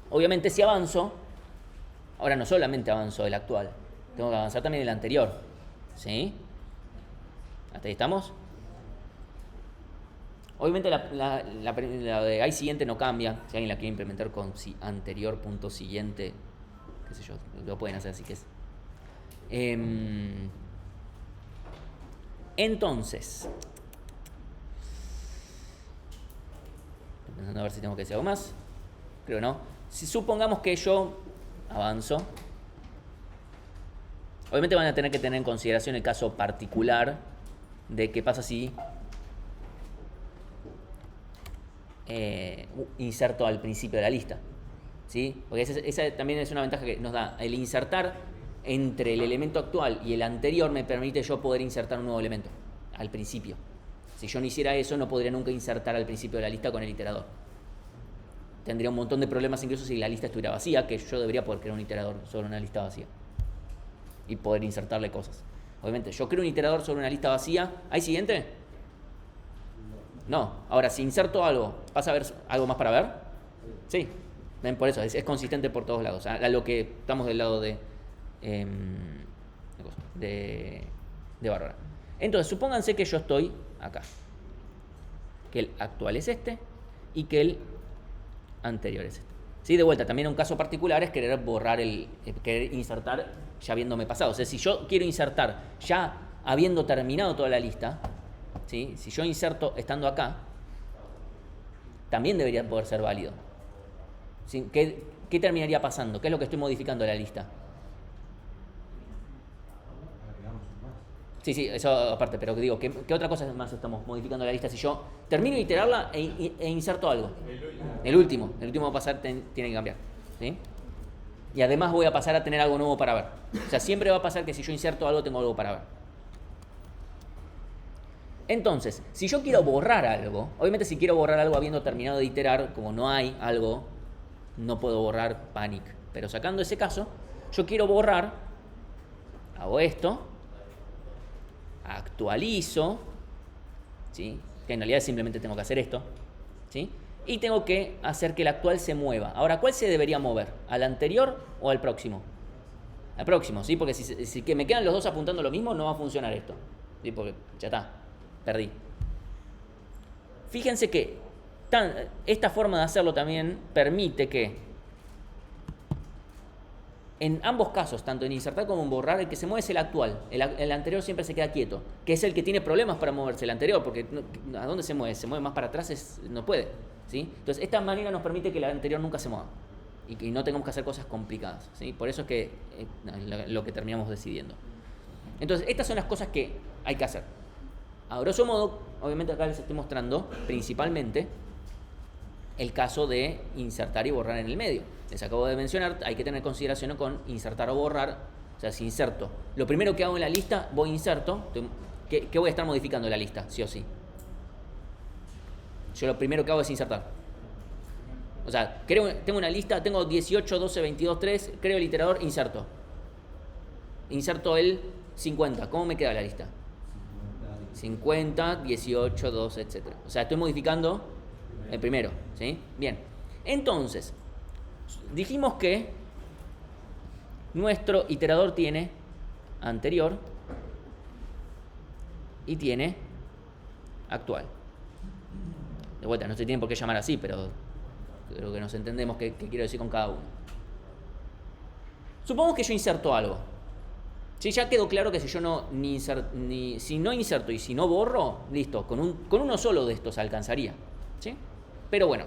Obviamente si avanzo, ahora no solamente avanzo el actual, tengo que avanzar también el anterior. ¿Sí? ¿Hasta ahí estamos? Obviamente la de ahí siguiente no cambia. Si alguien la quiere implementar con anterior punto siguiente, qué sé yo, lo pueden hacer así que es. Entonces, estoy pensando a ver si tengo que decir algo más. Creo que no. Si supongamos que yo avanzo, obviamente van a tener que tener en consideración el caso particular de qué pasa si inserto al principio de la lista. ¿Sí? Porque esa también es una ventaja que nos da. El insertar entre el elemento actual y el anterior me permite yo poder insertar un nuevo elemento al principio. Si yo no hiciera eso, no podría nunca insertar al principio de la lista con el iterador. tendría un montón de problemas incluso si la lista estuviera vacía, que yo debería poder crear un iterador sobre una lista vacía y poder insertarle cosas. Obviamente, yo creo un iterador sobre una lista vacía. ¿Hay siguiente? No. Ahora, si inserto algo, ¿pasa a ver algo más para ver? Sí. Ven, por eso, es consistente por todos lados. A lo que estamos del lado de Bárbara. Entonces, supónganse que yo estoy acá. Que el actual es este y que el anterior es este. ¿Sí? De vuelta, también un caso particular es querer borrar querer insertar ya habiéndome pasado. O sea, si yo quiero insertar ya habiendo terminado toda la lista, ¿sí? Si yo inserto estando acá, también debería poder ser válido. ¿Sí? ¿Qué terminaría pasando? ¿Qué es lo que estoy modificando de la lista? Agregamos un más. Sí, eso aparte, pero digo, ¿qué otra cosa más estamos modificando de la lista? Si yo termino de iterarla e inserto algo. El último va a pasar, tiene que cambiar. ¿Sí? Y además voy a pasar a tener algo nuevo para ver. O sea, siempre va a pasar que si yo inserto algo, tengo algo para ver. Entonces, si yo quiero borrar algo, obviamente si quiero borrar algo habiendo terminado de iterar, como no hay algo, no puedo borrar panic. Pero sacando ese caso, yo quiero borrar, hago esto, actualizo, ¿sí? Que en realidad simplemente tengo que hacer esto, ¿sí? Y tengo que hacer que el actual se mueva. Ahora, ¿cuál se debería mover? ¿Al anterior o al próximo? Al próximo, ¿sí? Porque si que me quedan los dos apuntando lo mismo, no va a funcionar esto, ¿sí? Porque ya está, perdí. Fíjense que esta forma de hacerlo también permite que en ambos casos, tanto en insertar como en borrar, el que se mueve es el actual. El anterior siempre se queda quieto, que es el que tiene problemas para moverse. El anterior, porque ¿a dónde se mueve? Se mueve más para atrás, no puede, ¿sí? Entonces, esta manera nos permite que el anterior nunca se mueva y que no tengamos que hacer cosas complicadas, ¿sí? Por eso es que lo que terminamos decidiendo. Entonces, estas son las cosas que hay que hacer. A grosso modo, obviamente acá les estoy mostrando principalmente el caso de insertar y borrar en el medio. Les acabo de mencionar, hay que tener consideración con insertar o borrar. O sea, si inserto, lo primero que hago en la lista, voy a inserto, ¿qué voy a estar modificando en la lista? Sí o sí. Yo lo primero que hago es insertar. O sea, tengo una lista, tengo 18, 12, 22, 3, creo el iterador, inserto. Inserto el 50. ¿Cómo me queda la lista? 50, 18, 12, etc. O sea, estoy modificando el primero, ¿sí? Bien. Entonces, dijimos que nuestro iterador tiene anterior y tiene actual. De vuelta, no se tiene por qué llamar así, pero creo que nos entendemos qué quiero decir con cada uno. Supongamos que yo inserto algo. Sí, ya quedó claro que si yo si no inserto y si no borro, listo, con uno solo de estos alcanzaría, ¿sí? Pero bueno,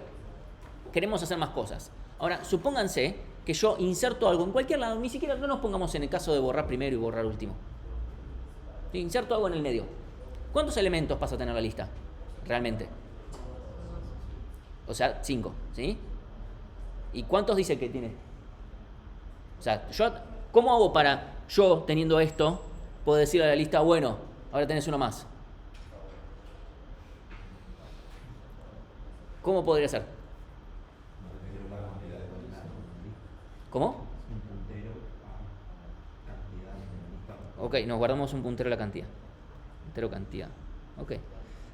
queremos hacer más cosas. Ahora, supónganse que yo inserto algo en cualquier lado, ni siquiera no nos pongamos en el caso de borrar primero y borrar último. ¿Sí? Inserto algo en el medio. ¿Cuántos elementos pasa a tener la lista? Realmente. O sea, 5, ¿sí? ¿Y cuántos dice que tiene? O sea, ¿cómo hago para yo, teniendo esto, puedo decir a la lista, bueno, ahora tenés uno más? ¿Cómo podría ser? ¿Cómo? Un puntero a cantidad de lista. Ok, nos guardamos un puntero a la cantidad. Puntero cantidad. Ok.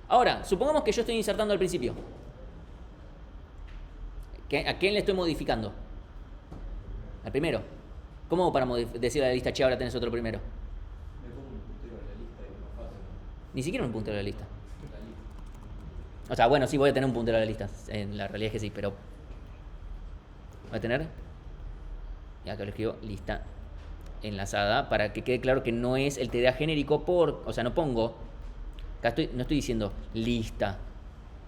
Ahora, supongamos que yo estoy insertando al principio. ¿A quién le estoy modificando? Al primero. ¿Cómo hago para decirle a la lista, che, ahora tenés otro primero? Me pongo un puntero en la lista y es más fácil. Ni siquiera un puntero a la lista. La lista. O sea, bueno, sí voy a tener un puntero a la lista. En la realidad es que sí, pero... ¿Voy a tener? Y acá lo escribo, lista enlazada, para que quede claro que no es el TDA genérico o sea, no pongo... Acá no estoy diciendo lista,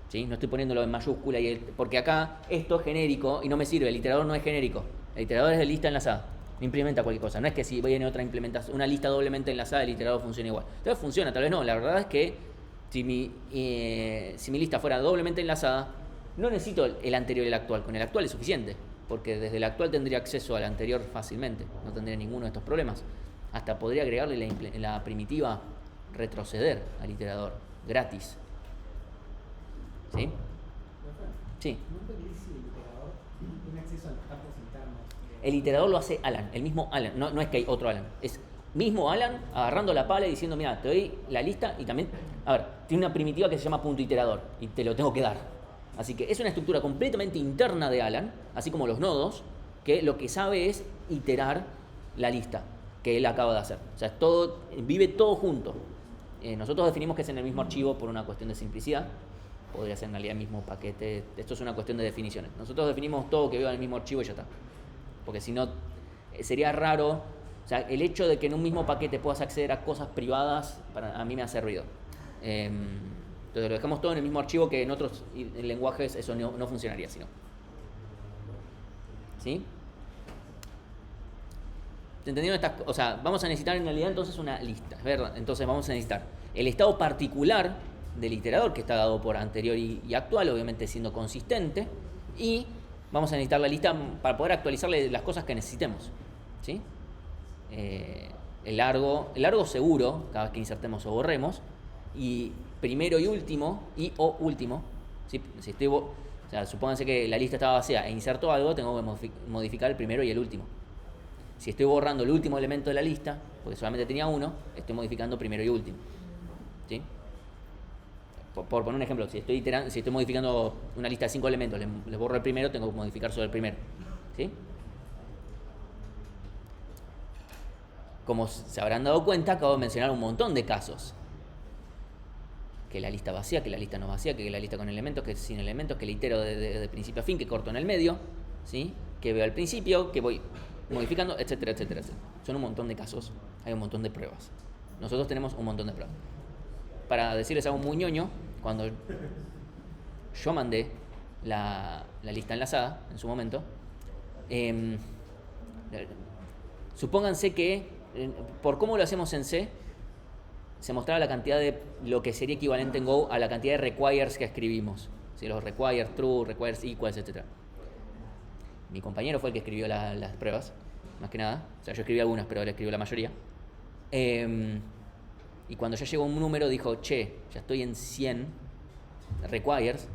¿sí? No estoy poniéndolo en mayúscula, porque acá esto es genérico y no me sirve, el iterador no es genérico. El iterador es de lista enlazada, no implementa cualquier cosa. No es que si viene otra implementación, una lista doblemente enlazada, el iterador funciona igual. Entonces funciona, tal vez no. La verdad es que si mi lista fuera doblemente enlazada, no necesito el anterior y el actual. Con el actual es suficiente, porque desde el actual tendría acceso al anterior fácilmente. No tendría ninguno de estos problemas. Hasta podría agregarle la primitiva retroceder al iterador, gratis. ¿Sí? Sí. ¿No entendí si el iterador acceso a los campos internos. El iterador lo hace Alan, el mismo Alan, no es que hay otro Alan, es mismo Alan agarrando la pala y diciendo, mira, te doy la lista y también, a ver, tiene una primitiva que se llama punto iterador y te lo tengo que dar. Así que es una estructura completamente interna de Alan, así como los nodos, que lo que sabe es iterar la lista que él acaba de hacer. O sea, es todo, vive todo junto. Nosotros definimos que es en el mismo archivo por una cuestión de simplicidad. Podría ser en realidad el mismo paquete. Esto es una cuestión de definiciones. Nosotros definimos todo que viva en el mismo archivo y ya está. Porque si no, sería raro. O sea, el hecho de que en un mismo paquete puedas acceder a cosas privadas, a mí me hace ruido. Entonces lo dejamos todo en el mismo archivo, que en otros lenguajes eso no funcionaría, sino. ¿Sí? ¿Entendieron estas? O sea, vamos a necesitar en realidad entonces una lista, ¿verdad? Entonces vamos a necesitar el estado particular del iterador, que está dado por anterior y actual, obviamente siendo consistente, y vamos a necesitar la lista para poder actualizarle las cosas que necesitemos, ¿sí? El largo seguro, cada vez que insertemos o borremos, y primero y último, o último, ¿sí? Si estoy, o sea, supónganse que la lista estaba vacía e inserto algo, tengo que modificar el primero y el último. Si estoy borrando el último elemento de la lista, porque solamente tenía uno, estoy modificando primero y último, ¿sí? Por poner un ejemplo, si estoy modificando una lista de 5 elementos, le borro el primero, tengo que modificar solo el primero, ¿sí? Como se habrán dado cuenta, acabo de mencionar un montón de casos. Que la lista vacía, que la lista no vacía, que la lista con elementos, que sin elementos, que le itero de principio a fin, que corto en el medio, ¿sí? Que veo al principio, que voy modificando, etcétera, etcétera, etcétera. Son un montón de casos, hay un montón de pruebas. Nosotros tenemos un montón de pruebas. Para decirles algo muy ñoño, cuando yo mandé la lista enlazada en su momento, supónganse que por cómo lo hacemos en C, se mostraba la cantidad de lo que sería equivalente en Go a la cantidad de requires que escribimos, ¿sí? Los requires true, requires equals, etc. Mi compañero fue el que escribió las pruebas, más que nada. O sea, yo escribí algunas, pero él escribió la mayoría. Y cuando ya llegó un número, dijo, che, ya estoy en 100 requires.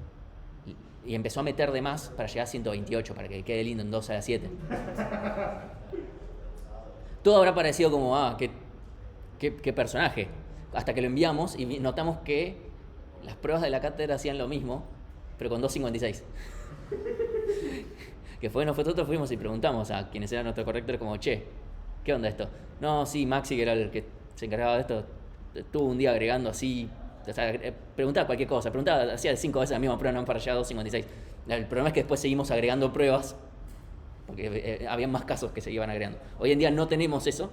Y empezó a meter de más para llegar a 128, para que quede lindo en 2 a la 7. Todo habrá parecido como, qué personaje. Hasta que lo enviamos y notamos que las pruebas de la cátedra hacían lo mismo, pero con 2.56. Que nosotros fuimos y preguntamos a quienes eran nuestros correctores como, che, ¿qué onda esto? No, sí, Maxi, que era el que se encargaba de esto, estuvo un día agregando así, o sea, preguntaba cualquier cosa, hacía 5 veces la misma prueba, no para llegar a 2.56. El problema es que después seguimos agregando pruebas, porque había más casos que se iban agregando. Hoy en día no tenemos eso,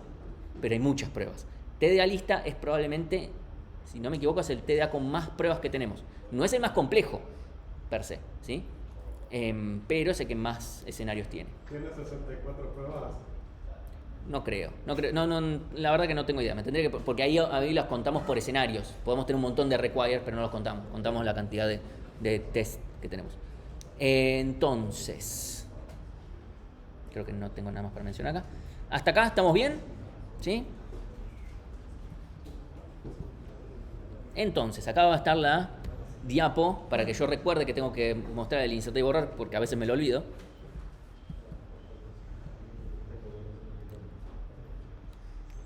pero hay muchas pruebas. TDA lista es probablemente, si no me equivoco, es el TDA con más pruebas que tenemos. No es el más complejo, per se, ¿sí? Pero es el que más escenarios tiene. ¿Tiene 64 pruebas? No creo. No, la verdad que no tengo idea. Me tendría que, porque ahí las contamos por escenarios. Podemos tener un montón de requires, pero no los contamos. Contamos la cantidad de test que tenemos. Entonces, creo que no tengo nada más para mencionar acá. ¿Hasta acá estamos bien? ¿Sí? Entonces, acá va a estar la diapo para que yo recuerde que tengo que mostrar el insertar y borrar, porque a veces me lo olvido.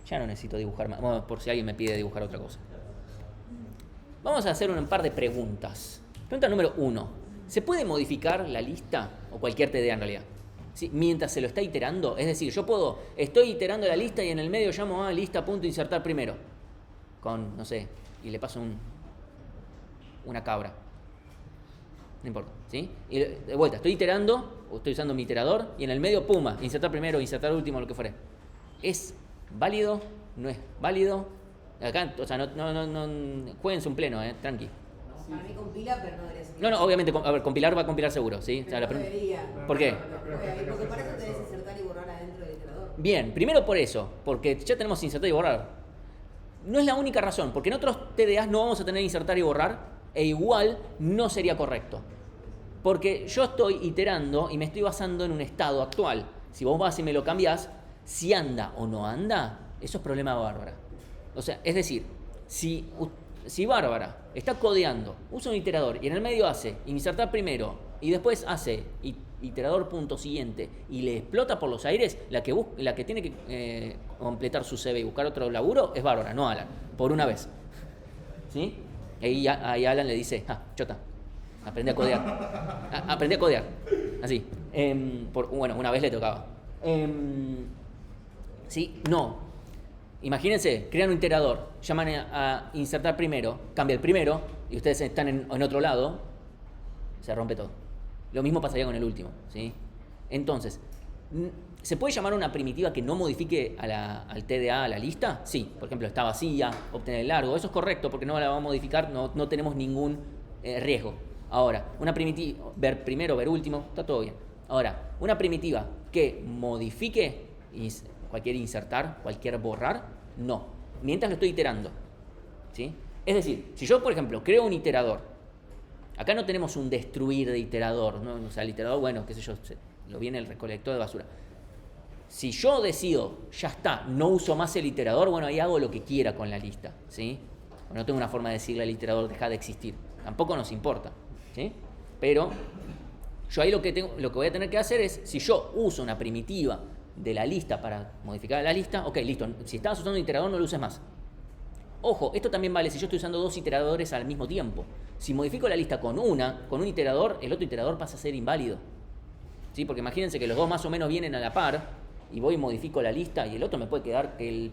Ya no necesito dibujar más, bueno, por si alguien me pide dibujar otra cosa. Vamos a hacer un par de preguntas. Pregunta número 1. ¿Se puede modificar la lista o cualquier TDA en realidad? ¿Sí? Mientras se lo está iterando. Es decir, estoy iterando la lista y en el medio llamo a lista.insertar primero. Con, no sé, y le paso una cabra. No importa, ¿sí? Y de vuelta, estoy iterando, o estoy usando mi iterador, y en el medio, puma, insertar primero, insertar último, lo que fuere. ¿Es válido? ¿No es válido? Acá, o sea, no jueguense un pleno, tranqui. Para mí compila, pero no debería ser. No, obviamente, a ver, compilar va a compilar seguro, ¿sí? O sea, No debería. ¿Por qué? Porque para eso tenés insertar y borrar adentro del iterador. Bien, primero por eso, porque ya tenemos insertar y borrar. No es la única razón, porque en otros TDAs no vamos a tener insertar y borrar, e igual no sería correcto. Porque yo estoy iterando y me estoy basando en un estado actual. Si vos vas y me lo cambiás, si anda o no anda, eso es problema de Bárbara. O sea, es decir, si Bárbara está codeando, usa un iterador y en el medio hace insertar primero y después hace y iterador punto siguiente y le explota por los aires, la que tiene que completar su CV y buscar otro laburo es Bárbara, no Alan, por una vez. ¿Sí? Y ahí Alan le dice, chota, aprendí a codear. Aprendí a codear. Así. Bueno, una vez le tocaba. ¿Sí? No. Imagínense, crean un iterador, llaman a insertar primero, cambia el primero, y ustedes están en otro lado, se rompe todo. Lo mismo pasaría con el último, ¿sí? Entonces, ¿se puede llamar una primitiva que no modifique al TDA, a la lista? Sí, por ejemplo, está vacía, obtener el largo, eso es correcto porque no la va a modificar, no tenemos ningún riesgo. Ahora, una primitiva, ver primero, ver último, está todo bien. Ahora, una primitiva que modifique cualquier insertar, cualquier borrar, no, mientras lo estoy iterando, ¿sí? Es decir, si yo, por ejemplo, creo un iterador, acá no tenemos un destruir de iterador, ¿no? O sea, el iterador, bueno, qué sé yo, lo viene el recolector de basura. Si yo decido, ya está, no uso más el iterador, bueno, ahí hago lo que quiera con la lista, ¿sí? No tengo una forma de decirle al iterador, deja de existir, tampoco nos importa, ¿sí? Pero yo ahí lo que voy a tener que hacer es, si yo uso una primitiva de la lista para modificar la lista, ok, listo, si estabas usando un iterador no lo uses más. Ojo, esto también vale si yo estoy usando dos iteradores al mismo tiempo. Si modifico la lista con un iterador, el otro iterador pasa a ser inválido, ¿sí? Porque imagínense que los dos más o menos vienen a la par y voy y modifico la lista y el otro me puede quedar que el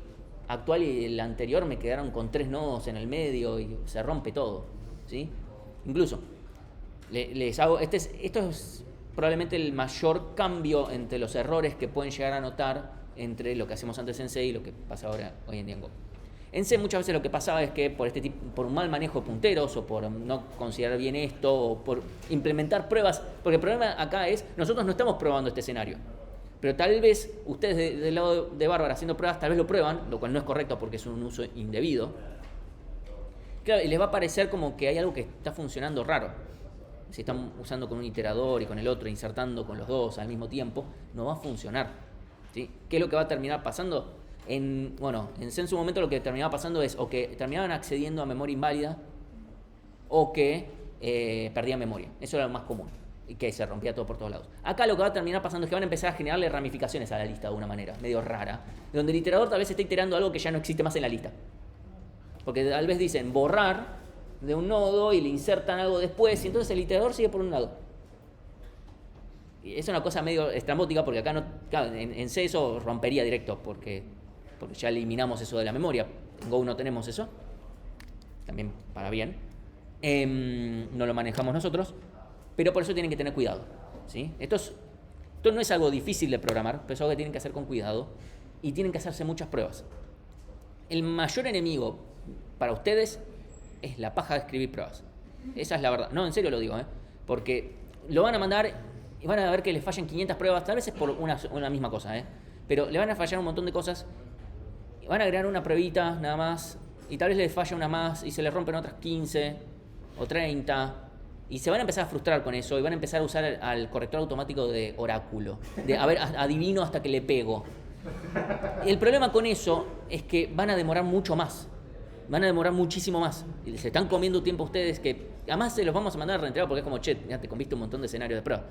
actual y el anterior me quedaron con 3 nodos en el medio y se rompe todo, ¿sí? Incluso, esto es probablemente el mayor cambio entre los errores que pueden llegar a notar entre lo que hacemos antes en C y lo que pasa hoy en día en Go. En C muchas veces lo que pasaba es que por un mal manejo de punteros o por no considerar bien esto o por implementar pruebas, porque el problema acá es, nosotros no estamos probando este escenario, pero tal vez ustedes del lado de Bárbara haciendo pruebas, tal vez lo prueban, lo cual no es correcto porque es un uso indebido. Claro, y les va a parecer como que hay algo que está funcionando raro. Si están usando con un iterador y con el otro, insertando con los dos al mismo tiempo, no va a funcionar, ¿sí? ¿Qué es lo que va a terminar pasando? En C en su momento lo que terminaba pasando es o que terminaban accediendo a memoria inválida o que perdían memoria. Eso era lo más común y que se rompía todo por todos lados. Acá lo que va a terminar pasando es que van a empezar a generarle ramificaciones a la lista de una manera medio rara, donde el iterador tal vez está iterando algo que ya no existe más en la lista. Porque tal vez dicen borrar de un nodo y le insertan algo después y entonces el iterador sigue por un lado. Y es una cosa medio estrambótica porque acá claro, en C eso rompería directo porque ya eliminamos eso de la memoria. En Go no tenemos eso, también para bien, no lo manejamos nosotros, pero por eso tienen que tener cuidado, ¿sí? Esto no es algo difícil de programar, pero es algo que tienen que hacer con cuidado y tienen que hacerse muchas pruebas. El mayor enemigo para ustedes es la paja de escribir pruebas. Esa es la verdad. No, en serio lo digo, porque lo van a mandar y van a ver que les fallen 500 pruebas, tal vez es por una misma cosa, pero le van a fallar un montón de cosas. Van a agregar una pruebita nada más y tal vez les falla una más y se les rompen otras 15 o 30 y se van a empezar a frustrar con eso y van a empezar a usar al corrector automático de oráculo, de a ver, adivino hasta que le pego. Y el problema con eso es que van a demorar mucho más. Van a demorar muchísimo más. Y se están comiendo tiempo ustedes que... Además se los vamos a mandar a reentregado porque es como, che, ya te comiste un montón de escenarios de prueba.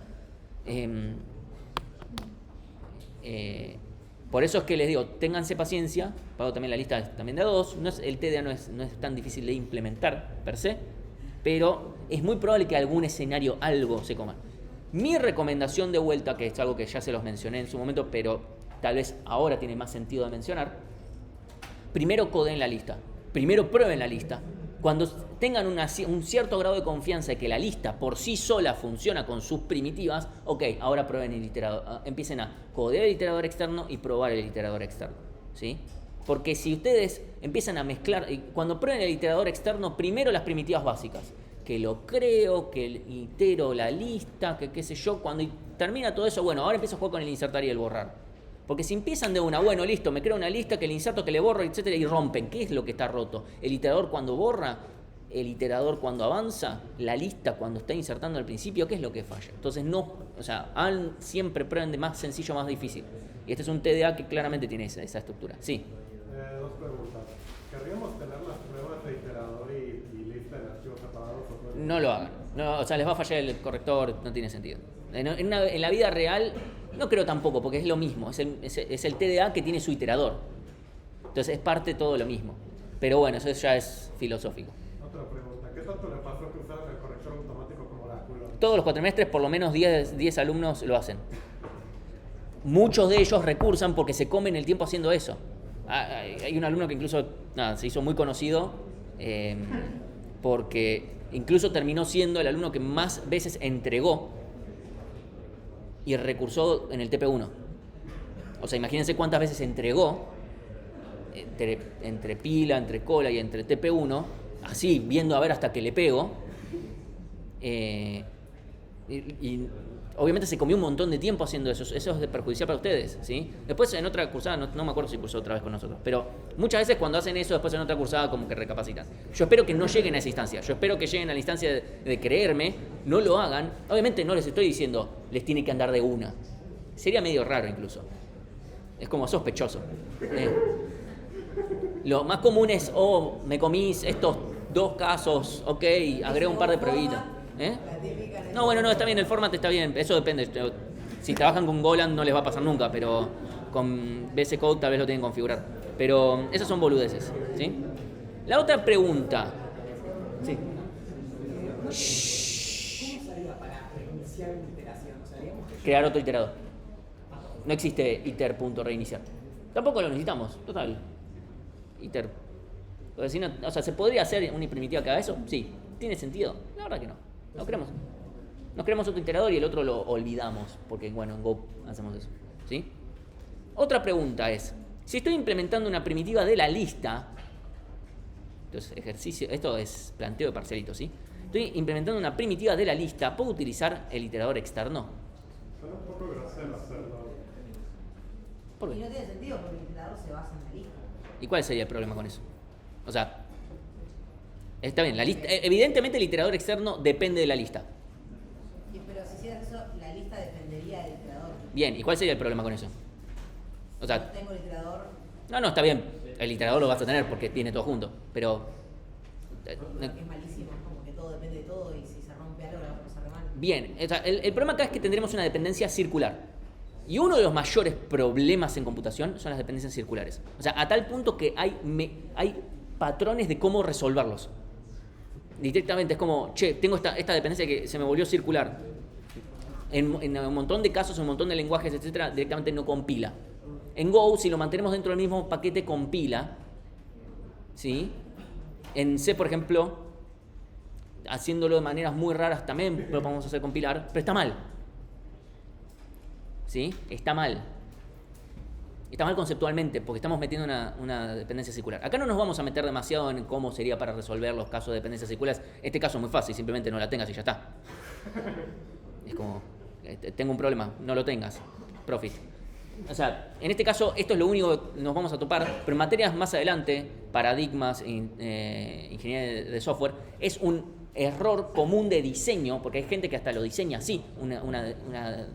Por eso es que les digo, ténganse paciencia. Pago también la lista también de A2. El TDA no es tan difícil de implementar per se, pero es muy probable que algún escenario, algo se coma. Mi recomendación de vuelta, que es algo que ya se los mencioné en su momento, pero tal vez ahora tiene más sentido de mencionar, primero codeen la lista. Primero prueben la lista. Cuando tengan un cierto grado de confianza de que la lista por sí sola funciona con sus primitivas, ok, ahora prueben el iterador. Empiecen a codear el iterador externo y probar el iterador externo, ¿sí? Porque si ustedes empiezan a mezclar, cuando prueben el iterador externo, primero las primitivas básicas, que lo creo, que itero la lista, que qué sé yo, cuando termina todo eso, bueno, ahora empiezo a jugar con el insertar y el borrar. Porque si empiezan de una, bueno, listo, me creo una lista, que le inserto, que le borro, etcétera, y rompen. ¿Qué es lo que está roto? El iterador cuando borra, el iterador cuando avanza, la lista cuando está insertando al principio, ¿qué es lo que falla? Entonces siempre prueben de más sencillo a más difícil. Y este es un TDA que claramente tiene esa estructura. Sí. Dos preguntas. ¿Querríamos tener las pruebas de iterador y lista en archivos separados? No lo hagan. No, o sea, les va a fallar el corrector, no tiene sentido. En la vida real, no creo tampoco, porque es lo mismo. Es el TDA que tiene su iterador. Entonces es parte de todo lo mismo. Pero bueno, eso ya es filosófico. Otra pregunta, ¿qué tanto les pasó que usaron el corrector automático como oráculo? Todos los cuatrimestres, por lo menos 10 alumnos lo hacen. Muchos de ellos recursan porque se comen el tiempo haciendo eso. Hay un alumno que incluso se hizo muy conocido porque incluso terminó siendo el alumno que más veces entregó y recursó en el TP1. O sea, imagínense cuántas veces entregó entre pila, entre cola y entre TP1, así, viendo a ver hasta que le pego. Y obviamente se comió un montón de tiempo haciendo eso. Eso es perjudicial para ustedes, ¿sí? Después en otra cursada, no me acuerdo si cursó otra vez con nosotros, pero muchas veces cuando hacen eso, después en otra cursada como que recapacitan. Yo espero que no lleguen a esa instancia. Yo espero que lleguen a la instancia de creerme, no lo hagan. Obviamente no les estoy diciendo, les tiene que andar de una. Sería medio raro incluso. Es como sospechoso. Lo más común es, me comí estos 2 casos, ok, agrego un par de pruebitas. No, bueno, no, está bien, el format está bien, eso depende. Si trabajan con Golang no les va a pasar nunca, pero con VS Code tal vez lo tienen que configurar. Pero esas son boludeces, ¿sí? La otra pregunta. Sí. ¿Cómo sería para reiniciar una iteración? O sea, digamos que Crear otro iterador. No existe iter.reiniciar. Tampoco lo necesitamos, total. Iter. Porque si no, o sea, ¿se podría hacer una primitiva que haga eso? Sí. ¿Tiene sentido? La verdad que no. No queremos. Nos creamos otro iterador y el otro lo olvidamos, porque bueno, en Go hacemos eso, ¿sí? Otra pregunta es, si estoy implementando una primitiva de la lista, entonces ejercicio, esto es planteo de parcialito, ¿sí? Estoy implementando una primitiva de la lista, ¿puedo utilizar el iterador externo? Suena un poco grosero hacerlo. ¿Por Y qué? no tiene sentido porque el iterador se basa en la lista. ¿Y cuál sería el problema con eso? O sea, está bien, la lista, evidentemente el iterador externo depende de la lista. Pero si hicieras eso, la lista dependería del iterador. Bien, ¿y cuál sería el problema con eso? O No sea, tengo el iterador. no, está bien, el iterador lo vas a tener porque tiene todo junto, pero... Es malísimo, es como que todo depende de todo y si se rompe algo la va a pasar mal. Bien, o sea, el problema acá es que tendremos una dependencia circular. Y uno de los mayores problemas en computación son las dependencias circulares. O sea, a tal punto que hay patrones de cómo resolverlos. Directamente es como, tengo esta dependencia que se me volvió circular. En un montón de casos, en un montón de lenguajes, etcétera, directamente no compila. En Go, si lo mantenemos dentro del mismo paquete, compila. ¿Sí? En C, por ejemplo, haciéndolo de maneras muy raras también lo podemos hacer compilar, pero está mal. ¿Sí? Está mal. Está mal conceptualmente, porque estamos metiendo una dependencia circular. Acá no nos vamos a meter demasiado en cómo sería para resolver los casos de dependencias circulares. Este caso es muy fácil, simplemente no la tengas y ya está. Es como, tengo un problema, no lo tengas. Profit. O sea, en este caso, esto es lo único que nos vamos a topar, pero en materias más adelante, paradigmas, ingeniería de software, es un error común de diseño, porque hay gente que hasta lo diseña así, una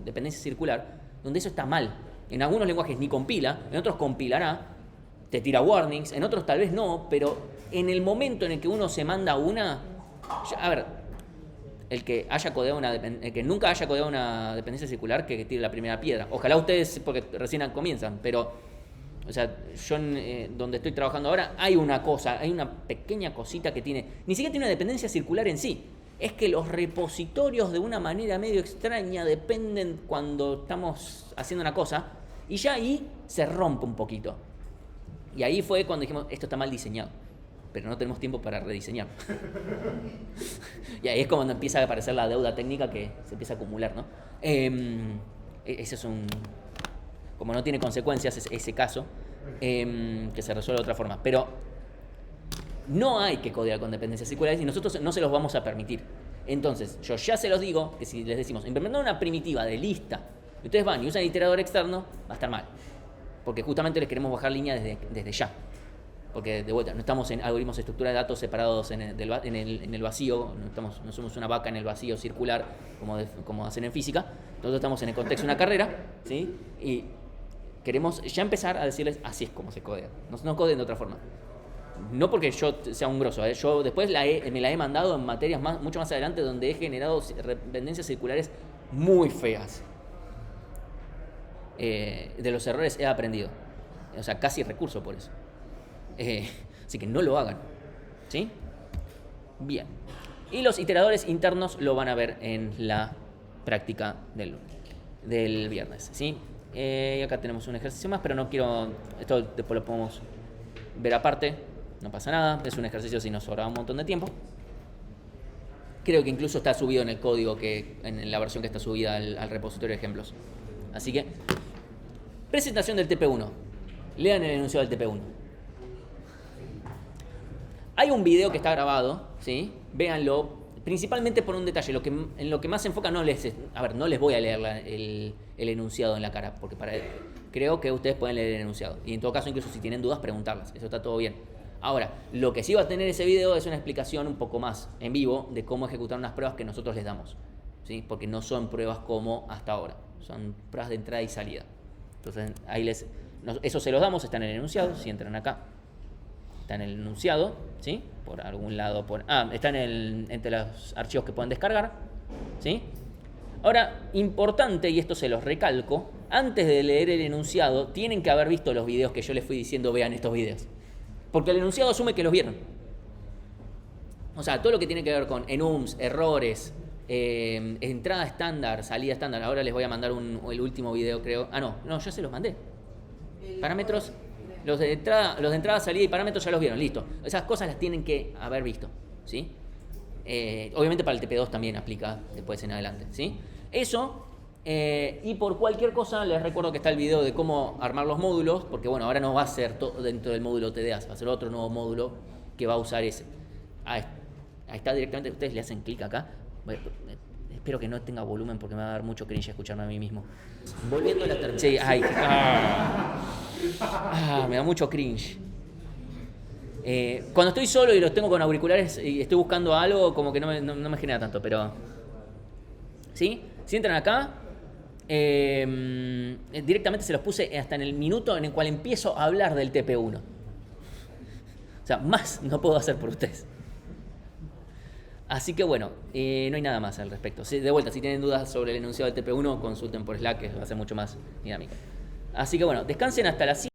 dependencia circular, donde eso está mal. En algunos lenguajes ni compila, en otros compilará, te tira warnings, en otros tal vez no, pero en el momento en el que uno se manda a ver, el que nunca haya codeado una dependencia circular, que tire la primera piedra. Ojalá ustedes, porque recién comienzan, pero, o sea, yo donde estoy trabajando ahora, hay una pequeña cosita que tiene, ni siquiera tiene una dependencia circular en sí. Es que los repositorios de una manera medio extraña dependen cuando estamos haciendo una cosa y ya ahí se rompe un poquito. Y ahí fue cuando dijimos, esto está mal diseñado, pero no tenemos tiempo para rediseñar. Y ahí es cuando empieza a aparecer la deuda técnica que se empieza a acumular, ¿no? Ese es como no tiene consecuencias ese caso, que se resuelve de otra forma. Pero no hay que codear con dependencias circulares y nosotros no se los vamos a permitir. Entonces, yo ya se los digo que si les decimos implementar una primitiva de lista y ustedes van y usan el iterador externo, va a estar mal. Porque justamente les queremos bajar línea desde ya. Porque, de vuelta, no estamos en algoritmos de estructura de datos separados en el vacío, no somos una vaca en el vacío circular como hacen en física. Nosotros estamos en el contexto de una carrera, ¿sí? Y queremos ya empezar a decirles así es como se codea. No codeen de otra forma. No porque yo sea un grosso, yo después me la he mandado en materias mucho más adelante donde he generado dependencias circulares muy feas. De los errores he aprendido. O sea, casi recurso por eso. Así que no lo hagan. ¿Sí? Bien. Y los iteradores internos lo van a ver en la práctica del viernes. ¿Sí? Y acá tenemos un ejercicio más, pero no quiero... Esto después lo podemos ver aparte. No pasa nada. Es un ejercicio si nos sobra un montón de tiempo. Creo que incluso está subido en el código, en la versión que está subida al repositorio de ejemplos. Así que, presentación del TP1. Lean el enunciado del TP1. Hay un video que está grabado, ¿sí? Véanlo, principalmente por un detalle. En lo que más se enfoca, no les voy a leer el enunciado en la cara, porque creo que ustedes pueden leer el enunciado. Y en todo caso, incluso si tienen dudas, preguntarlas. Eso está todo bien. Ahora, lo que sí va a tener ese video es una explicación un poco más en vivo de cómo ejecutar unas pruebas que nosotros les damos, ¿sí? Porque no son pruebas como hasta ahora, son pruebas de entrada y salida. Entonces, eso se los damos, está en el enunciado, si entran acá, está en el enunciado, ¿sí? Por algún lado, está entre los archivos que pueden descargar, ¿sí? Ahora, importante, y esto se los recalco, antes de leer el enunciado, tienen que haber visto los videos que yo les fui diciendo, vean estos videos. Porque el enunciado asume que los vieron. O sea, todo lo que tiene que ver con enums, errores, entrada estándar, salida estándar. Ahora les voy a mandar el último video, creo. No, ya se los mandé. Parámetros, los de entrada, salida y parámetros ya los vieron, listo. Esas cosas las tienen que haber visto, ¿sí? Obviamente para el TP2 también aplica después en adelante, ¿sí? Eso... y por cualquier cosa les recuerdo que está el video de cómo armar los módulos, porque bueno, ahora no va a ser todo dentro del módulo TDAs, va a ser otro nuevo módulo que va a usar ese. Ahí está directamente, ustedes le hacen clic acá. Espero que no tenga volumen porque me va a dar mucho cringe escucharme a mí mismo. Volviendo a la terminal. Sí, me da mucho cringe. Cuando estoy solo y los tengo con auriculares y estoy buscando algo, como que no me genera tanto, pero... ¿Sí? Si entran acá... directamente se los puse hasta en el minuto en el cual empiezo a hablar del TP1. O sea, más no puedo hacer por ustedes. Así que bueno, no hay nada más al respecto. De vuelta, si tienen dudas sobre el enunciado del TP1, consulten por Slack, que va a ser mucho más dinámico. Así que bueno, descansen hasta las 5.